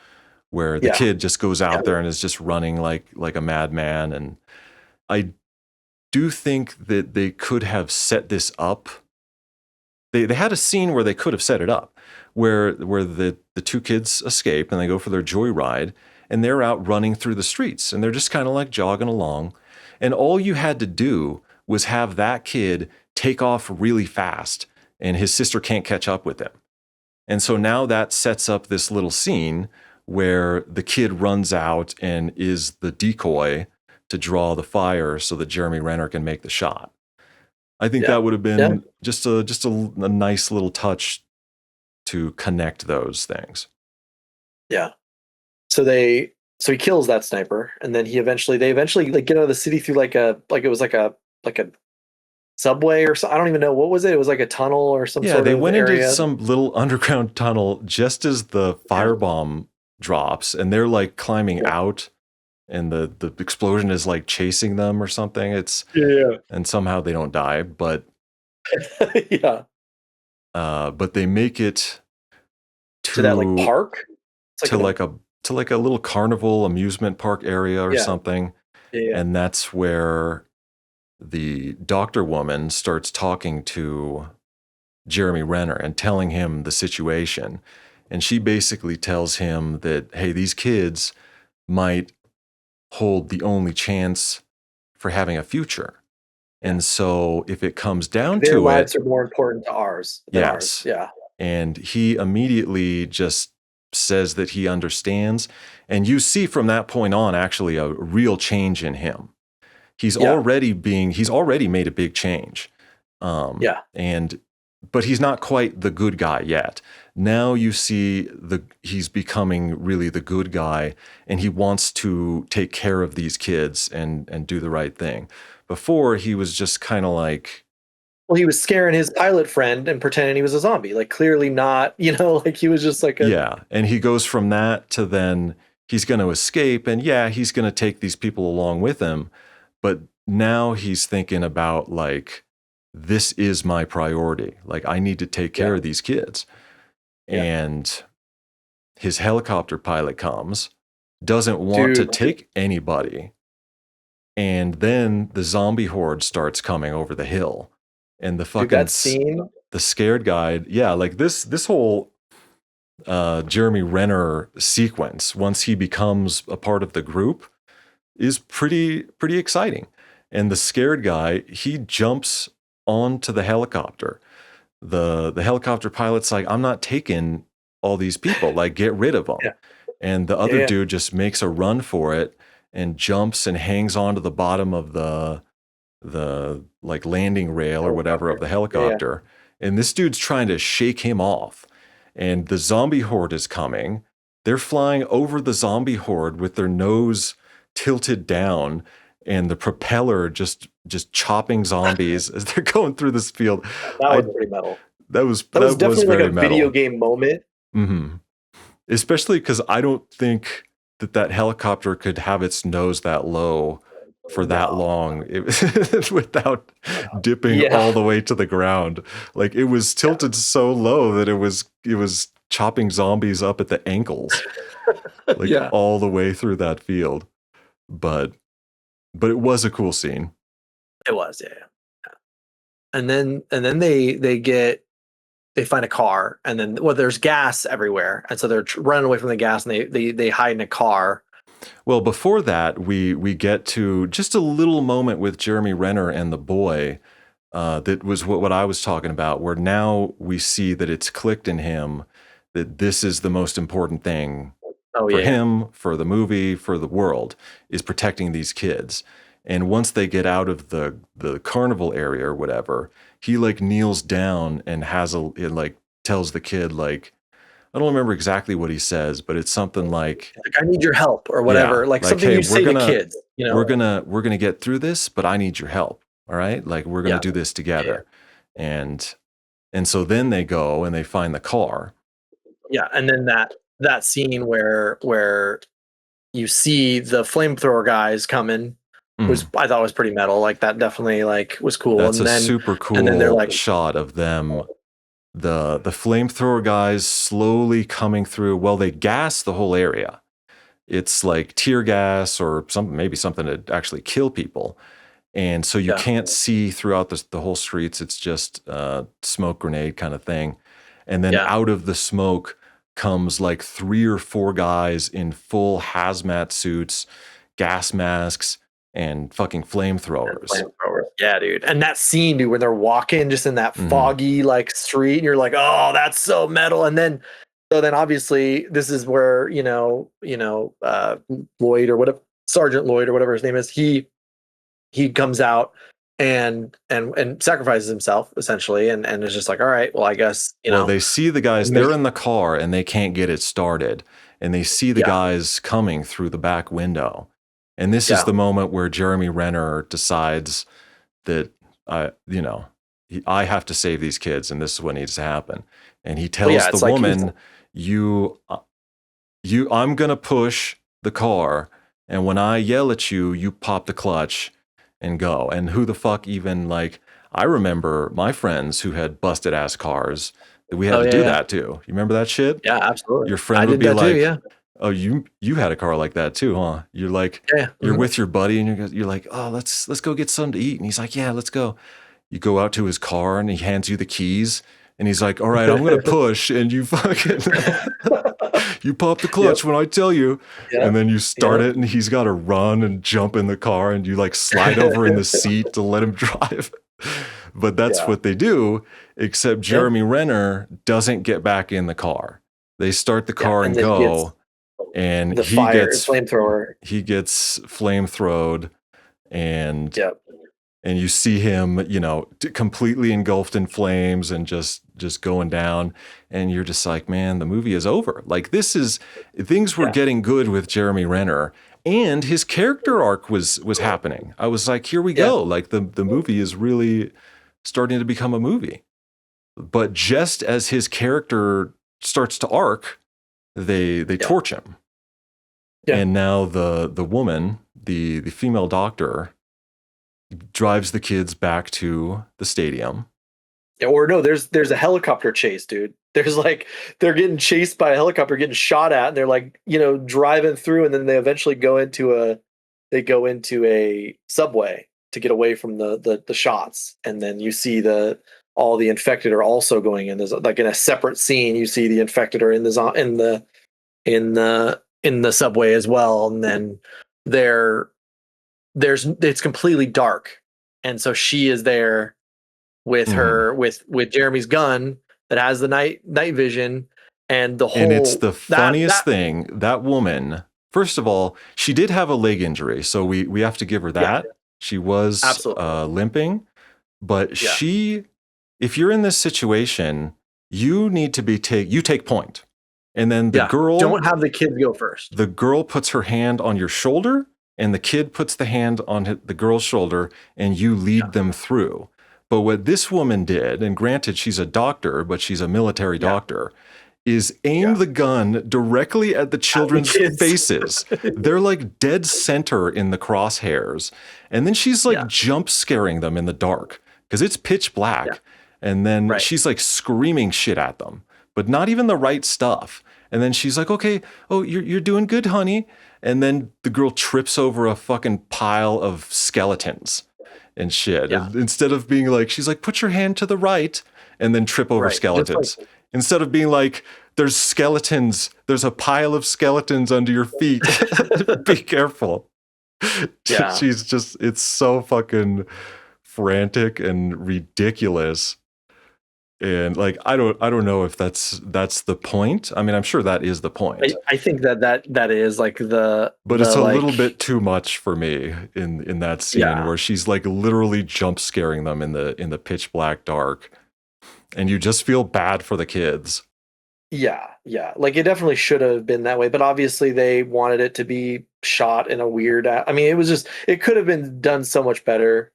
A: where the
B: Yeah.
A: kid just goes out there and is just running like a madman. And I do think that they could have set this up. They had a scene where they could have set it up, where the two kids escape and they go for their joyride, and they're out running through the streets, and they're just kind of like jogging along, and all you had to do was have that kid take off really fast, and his sister can't catch up with him. And so now that sets up this little scene where the kid runs out and is the decoy to draw the fire so that Jeremy Renner can make the shot. I think
B: Yeah.
A: that would have
B: Yeah.
A: been just a nice little touch to connect those things.
B: Yeah. So he kills that sniper, and then they eventually like get out of the city through like it was like a subway or so. I don't even know what was it. It was like a tunnel or some
A: Yeah,
B: sort
A: they
B: of
A: went into
B: area.
A: some little underground tunnel just as the firebomb drops, and they're like climbing
B: Yeah.
A: out, and the explosion is like chasing them or something.
B: Yeah.
A: And somehow they don't die, but
B: Yeah.
A: but they make it
B: To that like
A: to
B: park. It's like
A: to like a little carnival amusement park area or
B: yeah.
A: something.
B: Yeah.
A: And that's where the doctor woman starts talking to Jeremy Renner and telling him the situation. And she basically tells him that, hey, these kids might hold the only chance for having a future. And so if it comes down
B: Their
A: to
B: lives
A: it,
B: are more important to ours than ours.
A: yes.
B: Yeah.
A: And he immediately just says that he understands. And you see from that point on actually a real change in him. He's
B: Yeah.
A: already made a big change.
B: Yeah.
A: But he's not quite the good guy yet. now you see he's becoming really the good guy, and he wants to take care of these kids and do the right thing. Before, he was just kind of like,
B: Well, he was scaring his pilot friend and pretending he was a zombie. Like clearly not, like he was just like a
A: yeah. And he goes from that to then he's going to escape, and yeah, he's going to take these people along with him. But now he's thinking about like, this is my priority. Like, I need to take care
B: yeah,
A: of these kids.
B: yeah.
A: And his helicopter pilot comes, doesn't want to
B: Dude,
A: take anybody. And then the zombie horde starts coming over the hill. And
B: that scene.
A: the scared guy, yeah, like this whole Jeremy Renner sequence, once he becomes a part of the group, is pretty exciting. And the scared guy, he jumps onto the helicopter. The helicopter pilot's like, I'm not taking all these people, like, get rid of them.
B: Yeah,
A: And the
B: yeah,
A: other
B: yeah.
A: dude just makes a run for it and jumps and hangs onto the bottom of the like landing rail or whatever of
B: Helicopter.
A: the
B: Yeah, yeah.
A: helicopter. And this dude's trying to shake him off. And the zombie horde is coming. They're flying over the zombie horde with their nose tilted down, and the propeller just chopping zombies as they're going through this field.
B: That
A: I
B: was pretty metal. That was
A: that was
B: definitely like
A: very
B: a video
A: metal.
B: game moment.
A: Mm-hmm. Especially because I don't think that helicopter could have its nose that low for that
B: No.
A: long without dipping
B: Yeah.
A: all the way to the ground. Like, it was tilted so low that it was chopping zombies up at the ankles, like
B: Yeah.
A: all the way through that field. But it was a cool scene.
B: It was, yeah. And then they find a car, and then there's gas everywhere, and so they're running away from the gas, and they hide in a car.
A: Well, before that, we get to just a little moment with Jeremy Renner and the boy. That was what I was talking about, where now we see that it's clicked in him that this is the most important thing
B: Oh
A: for
B: yeah,
A: him, for the movie, for the world, is protecting these kids. And once they get out of the carnival area or whatever, he like kneels down and it like tells the kid, like, I don't remember exactly what he says, but it's something like,
B: like I need your help or
A: yeah,
B: whatever, like
A: like,
B: something
A: hey,
B: you say to kids.
A: we're gonna get through this, but I need your help. All right, like, we're gonna
B: Yeah,
A: do this
B: yeah,
A: together. And so then they go and they find the car.
B: yeah. And then that scene where you see the flamethrower guys coming was,
A: Mm.
B: I thought, was pretty metal. Like that definitely like was cool.
A: That's
B: And
A: a
B: then
A: super
B: they're
A: cool
B: like,
A: shot of them, the flamethrower guys slowly coming through. Well, they gas the whole area. It's like tear gas or maybe something to actually kill people. And so you
B: yeah,
A: can't see throughout the whole streets. It's just smoke grenade kind of thing. And then
B: yeah,
A: out of the smoke comes like 3 or 4 guys in full hazmat suits, gas masks, and fucking
B: and
A: flamethrowers.
B: flamethrowers. Yeah, dude. And that scene, dude, when they're walking just in that
A: Hmm.
B: foggy like street, and you're like, oh, that's so metal. And then so then obviously this is where Lloyd, or whatever, Sergeant Lloyd or whatever his name is, he comes out and sacrifices himself essentially, and is just like, all right, well, I guess
A: Well, they see the guys,
B: make,
A: they're in the car and they can't get it started. And they see the
B: yeah,
A: guys coming through the back window. And this is
B: yeah,
A: the moment where Jeremy Renner decides that I have to save these kids, and this is what needs to happen. And he
B: well, yeah,
A: tells the
B: it's like
A: woman, I'm gonna push the car, and when I yell at you, you pop the clutch and go. And who the fuck even, like, I remember my friends who had busted ass cars that we had
B: oh
A: to
B: yeah,
A: do
B: yeah,
A: that too. You remember that shit?
B: yeah, absolutely.
A: Your
B: I
A: friend would
B: did
A: be
B: that too.
A: like,
B: Yeah,
A: "Oh, you had a car like that too, huh?" You're like,
B: yeah,
A: you're
B: mhm.
A: with your buddy, and you're like, "Oh, let's go get something to eat." And he's like, "Yeah, let's go." You go out to his car and he hands you the keys, and he's like, "All right, I'm gonna push," and you fucking you pop the
B: Yep,
A: clutch when I tell you,
B: yep,
A: and then you start
B: yep.
A: it, and he's got to run and jump in the car, and you like slide over in the seat to let him drive. But that's
B: Yeah,
A: what they do, except
B: yeah,
A: Jeremy Renner doesn't get back in the car. They start the
B: yeah.
A: car
B: And
A: and
B: then gets
A: go, and
B: the fire flamethrower.
A: he gets flamethrowed, and
B: Yep.
A: and you see him, completely engulfed in flames and just going down, and you're just like, man, the movie is over. Like, things were
B: Yeah.
A: getting good with Jeremy Renner, and his character arc was happening. I was like, here we
B: Yeah.
A: go. Like, the movie is really starting to become a movie. But just as his character starts to arc, they
B: Yeah.
A: torch him.
B: Yeah.
A: And now the woman, the female doctor, drives the kids back to the stadium.
B: Yeah, or no, there's a helicopter chase, dude. There's like they're getting chased by a helicopter, getting shot at, and they're like, driving through, and then they eventually go into a subway to get away from the shots, and then you see all the infected are also going in. There's like in a separate scene, you see the infected are in the subway as well, and then there it's completely dark, and so she is there with
A: Mhm.
B: her with Jeremy's gun that has the night vision, and the
A: And it's
B: whole
A: the funniest thing. That woman, first of all, she did have a leg injury, so we have to give her
B: yeah,
A: that. She was
B: absolutely,
A: limping, but
B: yeah,
A: if you're in this situation, you need to you take point. And then
B: yeah. Don't have the kids go first.
A: the girl puts her hand on your shoulder, and the kid puts the hand on the girl's shoulder, and you
B: Yeah,
A: lead them through. But what this woman did, and granted she's a doctor, but she's a military
B: yeah,
A: doctor, is aim
B: yeah.
A: the gun directly at the
B: At the
A: children's
B: kids.
A: faces. They're like dead center in the crosshairs. And then she's like
B: Yeah,
A: jump scaring them in the dark because it's pitch
B: yeah,
A: black. And then
B: right.
A: she's like screaming shit at them, but not even the right stuff. And then she's like, okay, oh, you're doing good, honey. And then the girl trips over a fucking pile of skeletons and shit.
B: Yeah,
A: And instead of being like, she's like, put your hand to the right and then trip over
B: right. Just like
A: skeletons. Instead of being like, there's skeletons, there's a pile of skeletons under your feet. Be careful.
B: yeah.
A: She's just, it's so fucking frantic and ridiculous. And like, I don't know if that's the point. I mean, I'm sure that is the point,
B: I think that is like
A: but it's
B: the
A: a little
B: like
A: bit too much for me in that scene
B: yeah.
A: where she's like literally jump scaring them in the pitch black dark, and you just feel bad for the kids.
B: Yeah, yeah. Like it definitely should have been that way, but obviously they wanted it to be shot in a weird. I mean, it could have been done so much better.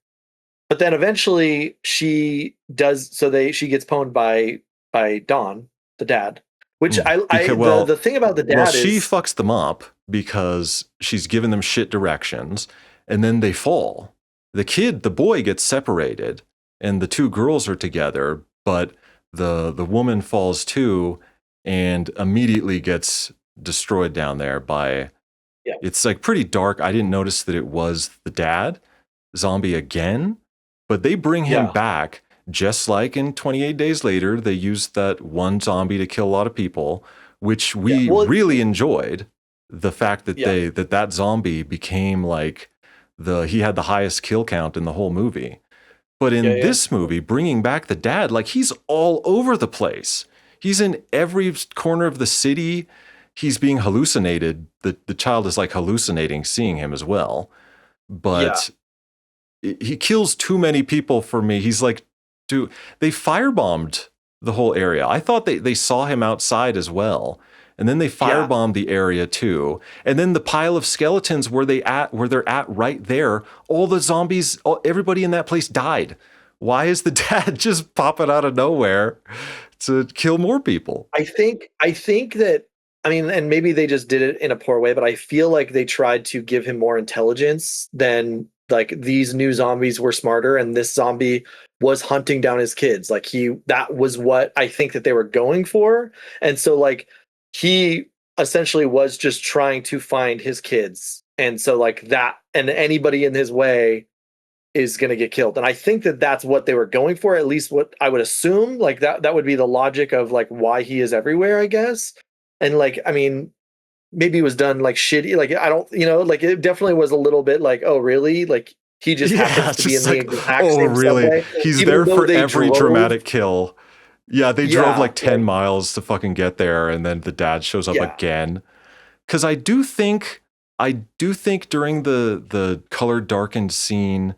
B: But then eventually she does. So she gets pwned by Don, the dad. Which
A: Because
B: the thing about the
A: well,
B: dad
A: she
B: is
A: fucks them up because she's giving them shit directions, and then they fall. The boy gets separated, and the two girls are together, but the woman falls too, and immediately gets destroyed down there by.
B: yeah,
A: It's like pretty dark. I didn't notice that it was the dad zombie again, but they bring him
B: yeah,
A: back just like in 28 Days Later. They used that one zombie to kill a lot of people, which
B: yeah.
A: we
B: Well,
A: really enjoyed. The fact that
B: yeah,
A: that zombie became like he had the highest kill count in the whole movie. But
B: yeah,
A: in
B: yeah,
A: this movie, bringing back the dad, like he's all over the place. He's in every corner of the city. He's being hallucinated. The child is like hallucinating seeing him as well.
B: yeah,
A: But he kills too many people for me. He's like, dude, they firebombed the whole area. I thought they saw him outside as well. And then they
B: yeah.
A: firebombed the area too. And then the pile of skeletons where they're at right there, all the zombies, everybody in that place died. Why is the dad just popping out of nowhere to kill more people?
B: I think that I mean, and maybe they just did it in a poor way, but I feel like they tried to give him more intelligence than like these new zombies were smarter, and this zombie was hunting down his kids. Like that was what I think that they were going for. And so like he essentially was just trying to find his kids. And so like that and anybody in his way is going to get killed. And I think that that's what they were going for, at least what I would assume. Like that would be the logic of like why he is everywhere, I guess. And like, I mean, maybe it was done like shitty. Like I don't, like it definitely was a little bit like, oh really? Like he just
A: Yeah,
B: happens
A: it's
B: to be in
A: just
B: the
A: like,
B: exact
A: oh,
B: same
A: really?
B: subway,
A: He's
B: even
A: there
B: though
A: for
B: they
A: every
B: drove.
A: dramatic kill. Yeah, they drove
B: Yeah,
A: like 10
B: like
A: miles to fucking get there, and then the dad shows up
B: yeah,
A: again. Because I do think during the color darkened scene,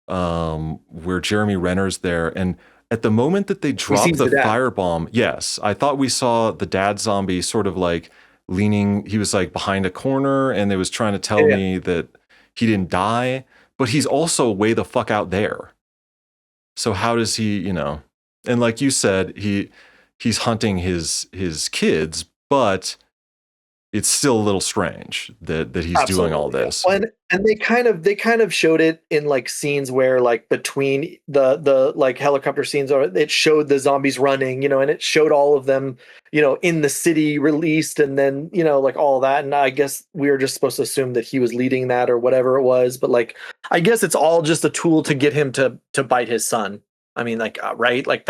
A: where Jeremy Renner's there, and at the moment that they
B: We
A: drop
B: sees
A: the
B: the dad.
A: firebomb, yes, I thought we saw the dad zombie sort of like leaning. He was like behind a corner, and it was trying to
B: Yeah,
A: tell
B: yeah,
A: me that he didn't die, but he's also way the fuck out there. So how does he, And like you said, he's hunting his kids, but it's still a little strange that he's doing all
B: absolutely. Yeah.
A: this.
B: Well, and they kind of showed it in like scenes where like between the like helicopter scenes, or it showed the zombies running, and it showed all of them, in the city released, and then like all that. And I guess we were just supposed to assume that he was leading that or whatever it was, but like I guess it's all just a tool to get him to bite his son. I mean, like, right, like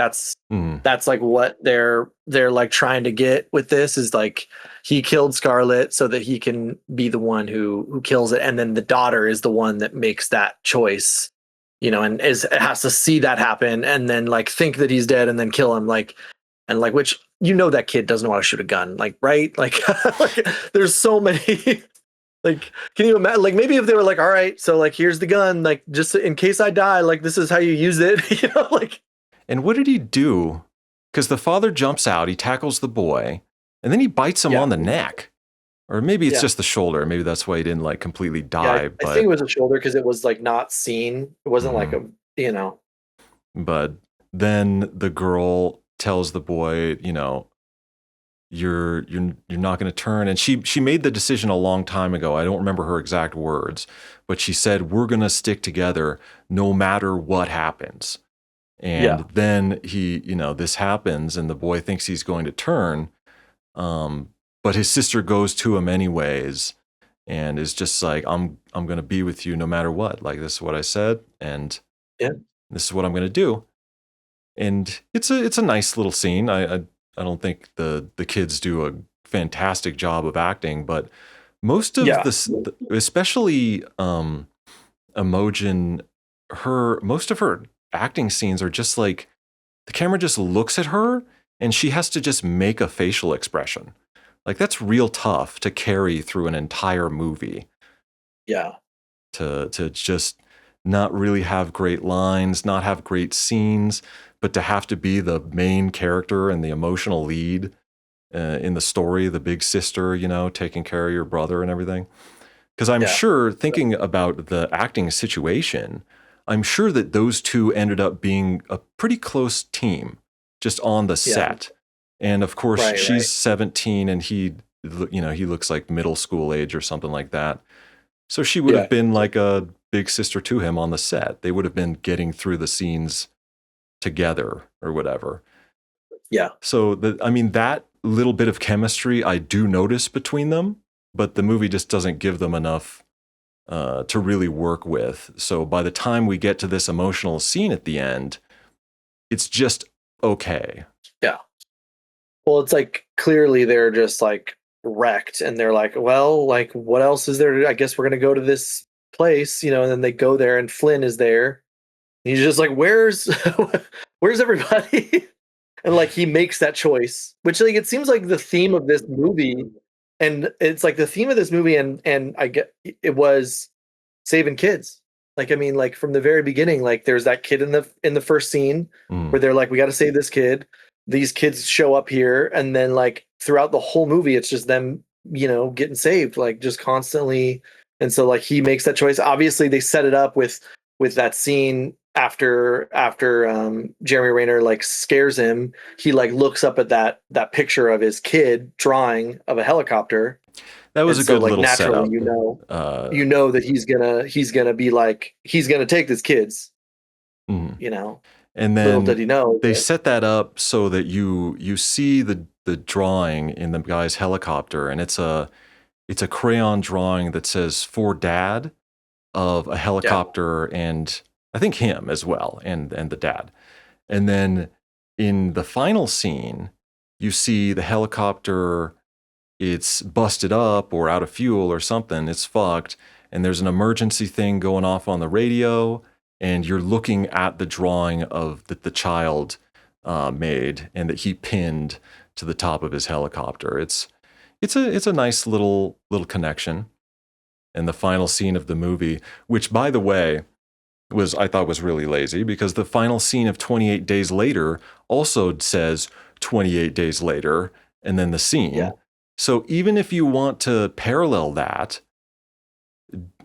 A: Mm,
B: that's like what they're like trying to get with this, is like he killed Scarlet so that he can be the one who kills it, and then the daughter is the one that makes that choice, and is has to see that happen, and then like think that he's dead and then kill him, like, and like, which, that kid doesn't want to shoot a gun, like, right, like, like there's so many. Like, can you imagine? Like, maybe if they were like, all right, so like, here's the gun, like, just in case I die, like, this is how you use it, like,
A: and what did he do? Because the father jumps out, he tackles the boy, and then he bites him
B: yeah,
A: on the neck. Or maybe it's
B: yeah.
A: just the shoulder. Maybe that's why he didn't like completely
B: Yeah,
A: die.
B: I think
A: But
B: it was a shoulder because it was like not seen. It wasn't like
A: mhm.
B: a, you know,
A: but then the girl tells the boy, you're not going to turn. And she made the decision a long time ago. I don't remember her exact words, but she said, we're going to stick together no matter what happens. And
B: yeah,
A: then this happens, and the boy thinks he's going to turn, but his sister goes to him anyways, and is just like, I'm going to be with you no matter what. Like, this is what I said, and
B: yeah,
A: this is what I'm going to do. And it's a nice little scene. I don't think the kids do a fantastic job of acting, but most of
B: yeah,
A: this, especially Imogen, most of her acting scenes are just like the camera just looks at her and she has to just make a facial expression. Like, that's real tough to carry through an entire movie,
B: yeah,
A: to just not really have great lines, not have great scenes, but to have to be the main character and the emotional lead in the story, the big sister, taking care of your brother and everything. Because I'm
B: yeah,
A: sure, thinking about the acting situation, I'm sure that those two ended up being a pretty close team just on the
B: yeah.
A: set. And of course,
B: Right, right.
A: she's 17 and he looks like middle school age or something like that. So she would have
B: Yeah,
A: been like a big sister to him on the set. They would have been getting through the scenes together or whatever.
B: yeah,
A: So I mean, that little bit of chemistry I do notice between them, but the movie just doesn't give them enough to really work with. So by the time we get to this emotional scene at the end, it's just okay.
B: yeah. Well, it's like clearly they're just like wrecked, and they're like, well, like what else is there? I guess we're gonna go to this place, and then they go there, and Flynn is there. And he's just like, where's, where's everybody? And like he makes that choice, which like it seems like the theme of this movie, and it's like the theme of this movie, and I get it was saving kids. Like, I mean, like from the very beginning, like there's that kid in the first scene
A: Mm.
B: where they're like, we got to save this kid. These kids show up here, and then like throughout the whole movie, it's just them, getting saved, like just constantly. And so like he makes that choice. Obviously, they set it up with that scene after Jeremy Rayner like scares him. He like looks up at that picture of his kid drawing of a helicopter,
A: That was
B: and
A: a
B: so
A: good
B: like
A: little
B: naturally,
A: setup. Uh,
B: that he's gonna be like he's gonna take his kids,
A: mm.
B: you know.
A: And
B: Little did
A: then
B: he know
A: they
B: that.
A: set that up so that you see the drawing in the guy's helicopter, and it's a crayon drawing that says "For Dad" of a
B: Yeah,
A: helicopter, and I think him as well, and the dad. And then in the final scene, you see the helicopter, it's busted up or out of fuel or something, it's fucked, and there's an emergency thing going off on the radio, and you're looking at the drawing of that the child made and that he pinned to the top of his helicopter. It's a nice little connection. And the final scene of the movie, which, by the way, was I thought was really lazy because the final scene of 28 Days Later also says 28 days later and then the
B: Yeah.
A: scene. So even if you want to parallel that,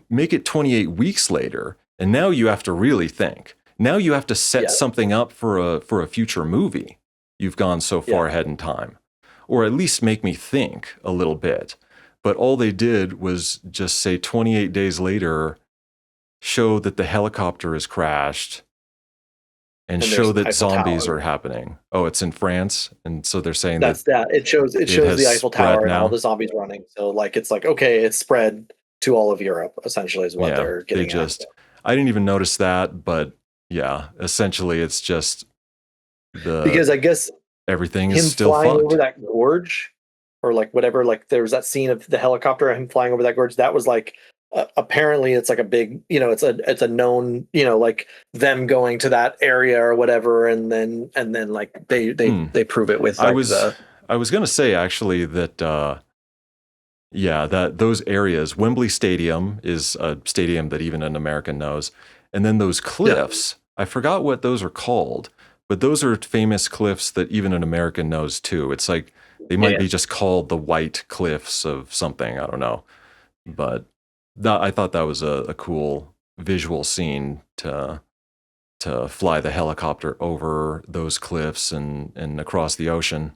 A: make it 28 weeks later, and now you have to really think. Now you have to set
B: Yeah.
A: something up for a future movie. You've gone so
B: Yeah.
A: far ahead in time, or at least make me think a little bit. But all they did was just say 28 days later, show that the helicopter has crashed, and
B: And
A: show
B: there's the
A: that
B: Eiffel
A: zombies
B: Tower.
A: are happening. Oh, it's in France, and so they're saying that
B: That's it
A: it
B: shows
A: has
B: the Eiffel
A: spread
B: Tower and all
A: now.
B: the zombies running. So like it's like, okay, it's spread to all of Europe, essentially is what
A: Yeah,
B: they're
A: they
B: getting at.
A: just. I didn't even notice that, but yeah, essentially, it's just the
B: Because I guess
A: everything is
B: him
A: still
B: flying over
A: fucked.
B: that gorge or like whatever, like there was that scene of the helicopter, him flying over that gorge. That was like apparently it's like a big, it's a known, like them going to that area or whatever, and then like
A: Hmm.
B: they prove it with
A: I
B: like
A: was
B: the
A: I was gonna say actually that yeah, that those areas, Wembley Stadium is a stadium that even an American knows, and then those
B: yeah
A: cliffs. I forgot what those are called, but those are famous cliffs that even an American knows too. It's like they might
B: yeah
A: be just called the White Cliffs of something. I don't know, but I thought that was a cool visual scene to fly the helicopter over those cliffs and across the ocean.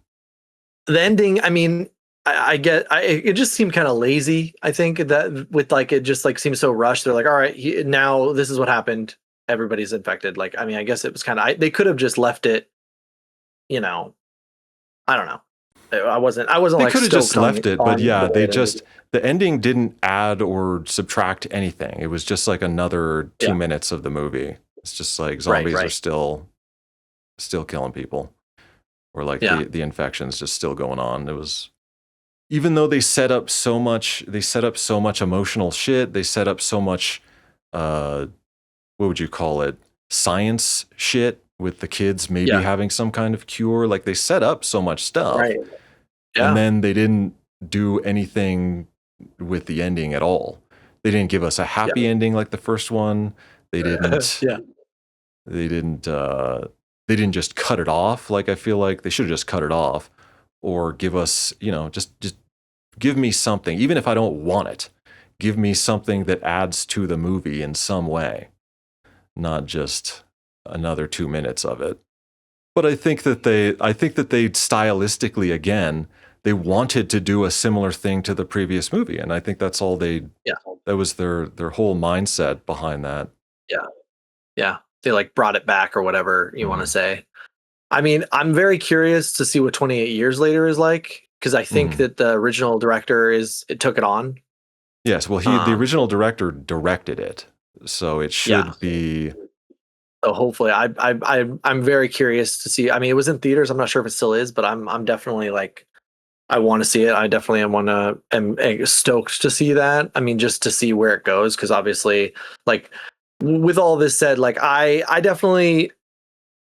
B: the ending. I mean, I get it just seemed kind of lazy. I think that with like it just like seems so rushed. They're like, all right, now this is what happened. Everybody's infected. Like, I mean, I guess it was kind of they could have just left it. You know, I don't know. I wasn't
A: They
B: like
A: could have just
B: stoked on
A: left it, but
B: on
A: yeah,
B: the way
A: they
B: it ended.
A: just the ending didn't add or subtract anything. It was just like another
B: Yeah.
A: 2 minutes of the movie. It's just like
B: Right.
A: zombies are
B: Right.
A: still killing people, or like
B: Yeah.
A: the infection's just still going on. It was even though they set up so much emotional shit. They set up so much uh what would you call it? Science shit with the kids maybe
B: Yeah.
A: having some kind of cure. Like they set up so much stuff
B: Right.
A: and
B: Yeah.
A: then they didn't do anything with the ending at all. They didn't give us a
B: Yeah.
A: happy ending like the first one. They didn't
B: Yeah.
A: they didn't they didn't just cut it off like I feel like they should have just cut it off or give us, just give me something even if I don't want it. Give me something that adds to the movie in some way, not just another 2 minutes of it. But I think that they stylistically again, they wanted to do a similar thing to the previous movie, and I think that's all they
B: Yeah.
A: that was their whole mindset behind that.
B: Yeah. Yeah. They like brought it back or whatever you want to
A: Mhm.
B: say. I mean, I'm very curious to see what 28 years later is like because I think
A: Mhm.
B: that the original director it took it on.
A: Yes, well, the
B: Um.
A: original director directed it, so it
B: Yeah.
A: should be.
B: So hopefully, I'm very curious to see. I mean, it was in theaters. I'm not sure if it still is, but I'm definitely like I want to see it. I definitely am stoked to see that. I mean, just to see where it goes, because obviously, like with all this said, like I definitely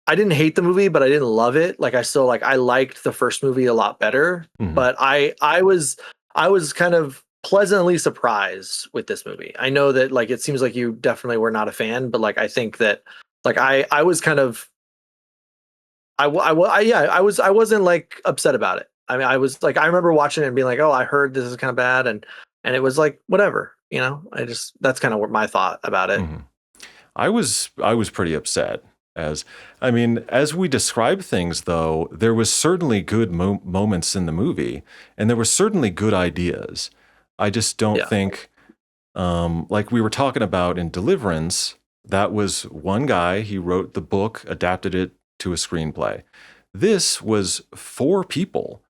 B: I didn't hate the movie, but I didn't love it. Like I still like I liked the first movie a lot better,
A: Mhm.
B: but I was kind of pleasantly surprised with this movie. I know that like it seems like you definitely were not a fan, but like I think that like I was kind of yeah, I wasn't like upset about it. I mean, I was like I remember watching it and being like, "Oh, I heard this is kind of bad," and it was like whatever, you know. I just that's kind of what my thought about it.
A: Mhm. I was pretty upset as I mean, as we describe things though, there was certainly good moments in the movie and there were certainly good ideas. I just don't
B: Yeah,
A: think like we were talking about in Deliverance, that was one guy, he wrote the book, adapted it to a screenplay. This was four people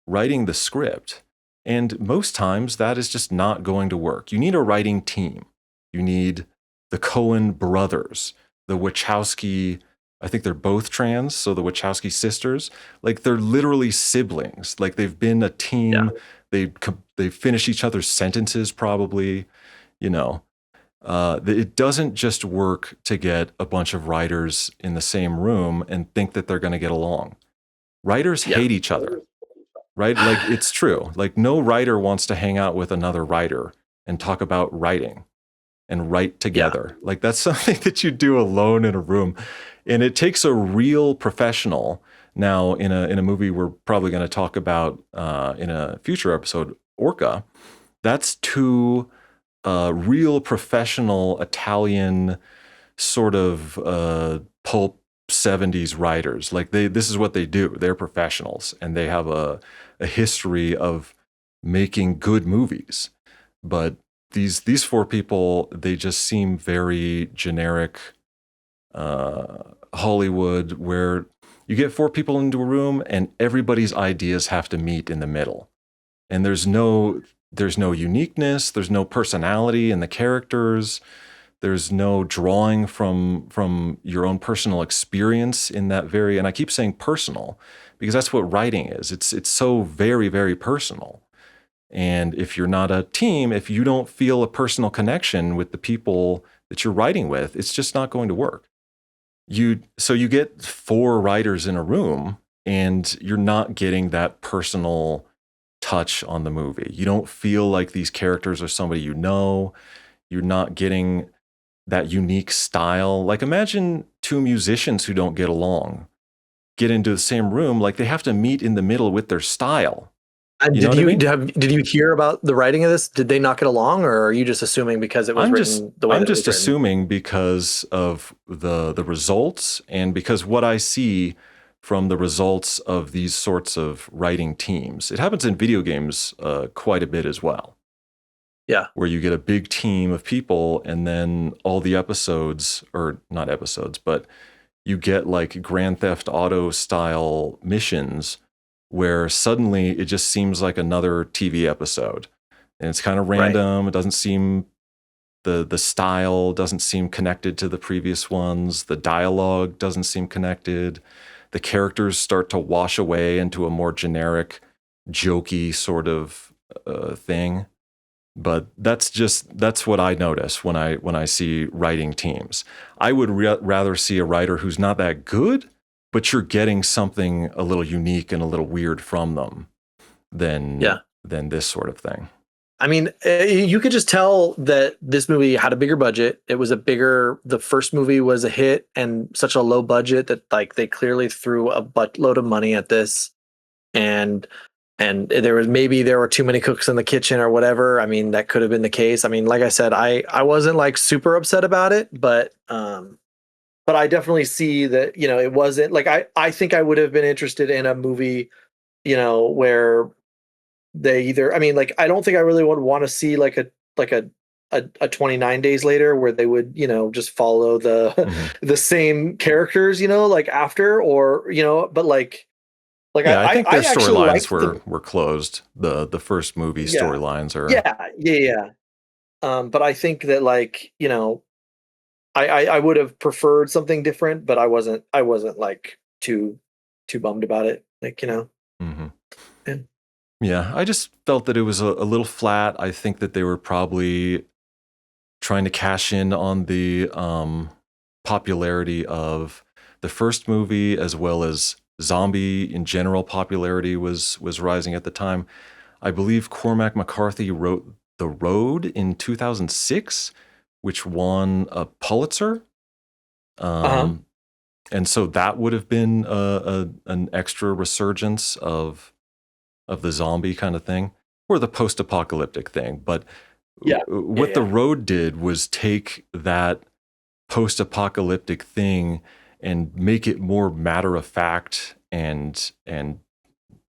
A: writing the script. And most times that is just not going to work. You need a writing team. You need the Cohen brothers, the Wachowski, I think they're both trans, so the Wachowski sisters, like they're literally siblings. Like they've been a
B: yeah,
A: team. They finish each other's sentences probably, you know. It doesn't just work to get a bunch of writers in the same room and think that they're going to get along. Writers
B: yeah,
A: hate each other, right? Like it's true. Like no writer wants to hang out with another writer and talk about writing. and write
B: Yeah.
A: together. Like that's something that you do alone in a room. And it takes a real professional. Now, in a movie we're probably going to talk about in a future episode, Orca, that's two real professional Italian sort of pulp 70s writers. Like this is what they do. They're professionals and they have a history of making good movies. But these four people, they just seem very generic Hollywood, where you get four people into a room and everybody's ideas have to meet in the middle. And there's no uniqueness, there's no personality in the characters, there's no drawing from your own personal experience in that very, and I keep saying personal because that's what writing is. It's so very, very personal. And if you're not a team, if you don't feel a personal connection with the people that you're writing with, it's just not going to work. You get four writers in a room and you're not getting that personal touch on the movie. You don't feel like these characters are somebody you know. You're not getting that unique style. Like imagine two musicians who don't get along get into the same room, like they have to meet in the middle with their style.
B: And
A: You know what I mean?
B: did you hear about the writing of this? Did they knock it along, or are you just assuming because it was
A: I'm just
B: written the way
A: I'm
B: that it was
A: just
B: written?
A: assuming because of the results and because what I see from the results of these sorts of writing teams. It happens in video games quite a bit as well,
B: Yeah.
A: where you get a big team of people and then all the episodes, or not episodes, but you get like Grand Theft Auto style missions where suddenly it just seems like another TV episode. And it's kind of
B: Right.
A: random. It doesn't seem the style doesn't seem connected to the previous ones. The dialogue doesn't seem connected. The characters start to wash away into a more generic, jokey sort of thing. But that's what I notice when I see writing teams. I would rather see a writer who's not that good, but you're getting something a little unique and a little weird from them than
B: Yeah.
A: than this sort of thing.
B: I mean, you could just tell that this movie had a bigger budget. It was the first movie was a hit and such a low budget that like they clearly threw a buttload of money at this. And there were too many cooks in the kitchen or whatever. I mean, that could have been the case. I mean, like I said, I wasn't like super upset about it, but I definitely see that, it wasn't like I think I would have been interested in a movie, where they either I mean, like I don't think I really would want to see like a 29 days later where they would, just follow the
A: Hmm.
B: the same characters, like after or, but like
A: Yeah, I think
B: I
A: their
B: actually
A: storylines
B: liked
A: were closed. The first movie
B: yeah.
A: storylines are.
B: Yeah, yeah, yeah. But I think that like, I would have preferred something different, but I wasn't like too bummed about it. Like,
A: Mhm.
B: and
A: Yeah, I just felt that it was a little flat. I think that they were probably trying to cash in on the popularity of the first movie, as well as zombie in general popularity was rising at the time. I believe Cormac McCarthy wrote The Road in 2006, which won a Pulitzer.
B: uh-huh.
A: Um, and so that would have been an extra resurgence of the zombie kind of thing or the post-apocalyptic thing. But
B: Yeah. Yeah,
A: what The
B: yeah.
A: Road did was take that post-apocalyptic thing and make it more matter of fact and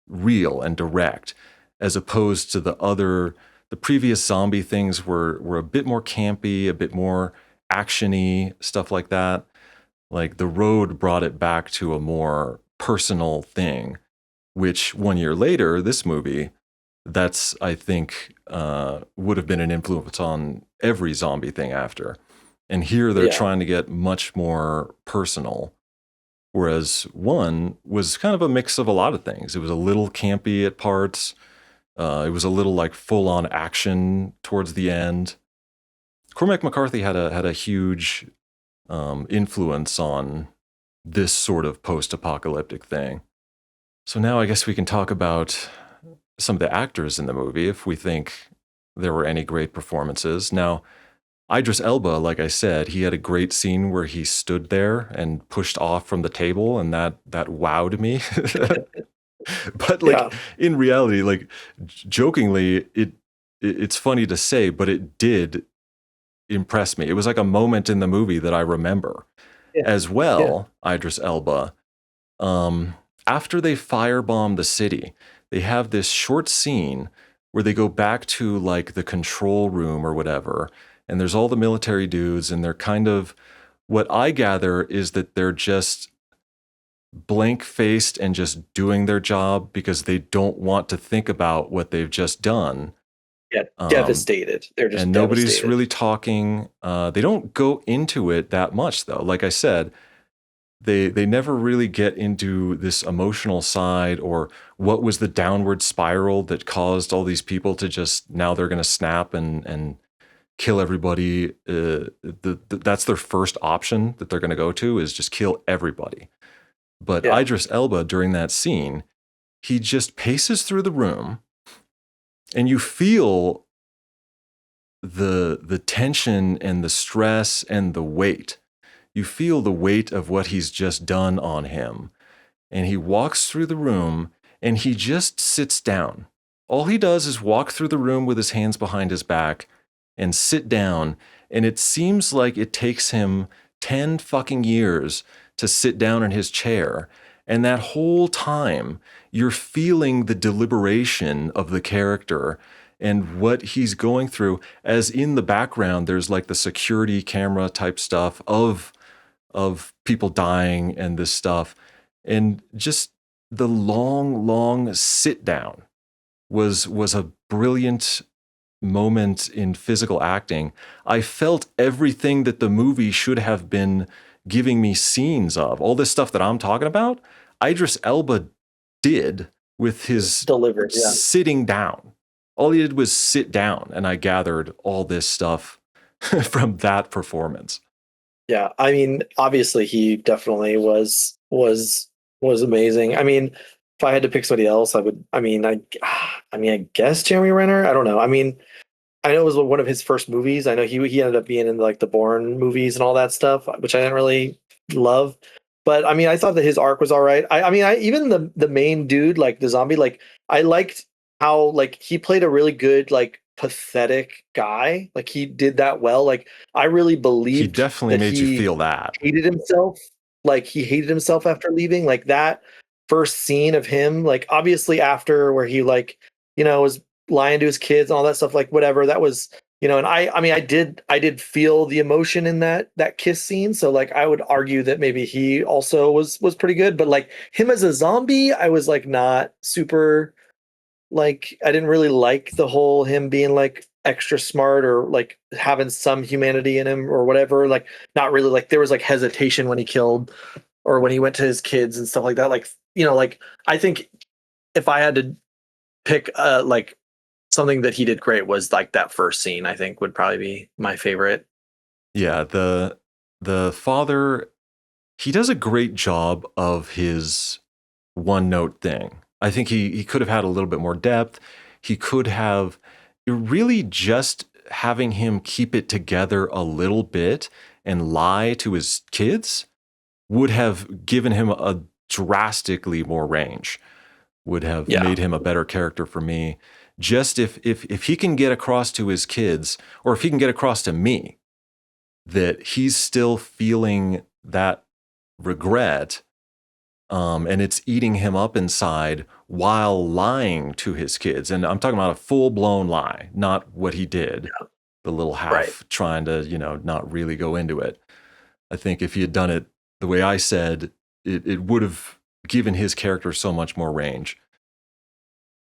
A: real and direct, as opposed to the previous zombie things were a bit more campy, a bit more actiony, stuff like that. Like The Road brought it back to a more personal thing, which 1 year later, this movie, that's I think would have been an influence on every zombie thing after. And here they're
B: Yeah.
A: trying to get much more personal, whereas one was kind of a mix of a lot of things. It was a little campy at parts. It was a little like full on action towards the end. Cormac McCarthy had a huge influence on this sort of post apocalyptic thing. So now I guess we can talk about some of the actors in the movie if we think there were any great performances. Now, Idris Elba, like I said, he had a great scene where he stood there and pushed off from the table, and that wowed me. But like
B: Yeah.
A: in reality, like jokingly, it's funny to say, but it did impress me. It was like a moment in the movie that I remember.
B: Yeah.
A: As
B: Yeah.
A: well, Idris Elba, um, after they firebomb the city, they have this short scene where they go back to like the control room or whatever, and there's all the military dudes, and they're kind of, what I gather is that they're just blank faced and just doing their job because they don't want to think about what they've just done.
B: Yeah.
A: Um,
B: Devastated. They're just
A: and nobody's
B: devastated.
A: really talking. They don't go into it that much, though. Like I said, they never really get into this emotional side, or what was the downward spiral that caused all these people to just, now they're going to snap and kill everybody. That's their first option that they're going to go to, is just kill everybody. But
B: Yeah.
A: Idris Elba, during that scene, he just paces through the room, and you feel the tension and the stress and the weight. You feel the weight of what he's just done on him. And he walks through the room and he just sits down. All he does is walk through the room with his hands behind his back and sit down. And it seems like it takes him 10 fucking years to sit down in his chair. And that whole time, you're feeling the deliberation of the character and what he's going through. As in the background, there's like the security camera type stuff of people dying and this stuff. And just the long sit down was a brilliant moment in physical acting. I felt everything that the movie should have been giving me scenes of. All this stuff that I'm talking about, Idris Elba did with his
B: Delivered. Yeah.
A: sitting down. All he did was sit down, and I gathered all this stuff from that performance.
B: Yeah, I mean, obviously he definitely was amazing. I mean, if I had to pick somebody else, I would. I mean, I mean, I guess Jeremy Renner. I don't know. I mean, I know it was one of his first movies. I know he ended up being in like the Bourne movies and all that stuff, which I didn't really love. But I mean, I thought that his arc was all right. I mean, I even the main dude, like the zombie, like I liked how like he played a really good like pathetic guy. Like he did that well. Like I really
A: He
B: believed
A: definitely
B: that
A: made you
B: he
A: feel that.
B: hated himself. Like he hated himself after leaving. Like that first scene of him, like obviously after where he like, was lying to his kids and all that stuff, like whatever. That was, and I mean I did feel the emotion in that kiss scene. So like I would argue that maybe he also was pretty good. But like him as a zombie, I was like not super like I didn't really like the whole him being like extra smart or like having some humanity in him or whatever. Like not really like there was like hesitation when he killed or when he went to his kids and stuff like that. Like, like I think if I had to pick like something that he did great was like that first scene, I think would probably be my favorite.
A: Yeah, the father, he does a great job of his one note thing. I think he could have had a little bit more depth. He could have really just having him keep it together a little bit and lie to his kids would have given him a drastically more range, would have
B: Yeah.
A: made him a better character for me. Just if he can get across to his kids, or if he can get across to me that he's still feeling that regret, and it's eating him up inside while lying to his kids. And I'm talking about a full blown lie, not what he did, the little
B: Right.
A: half trying to, not really go into it. I think if he had done it the way I said, it would have given his character so much more range.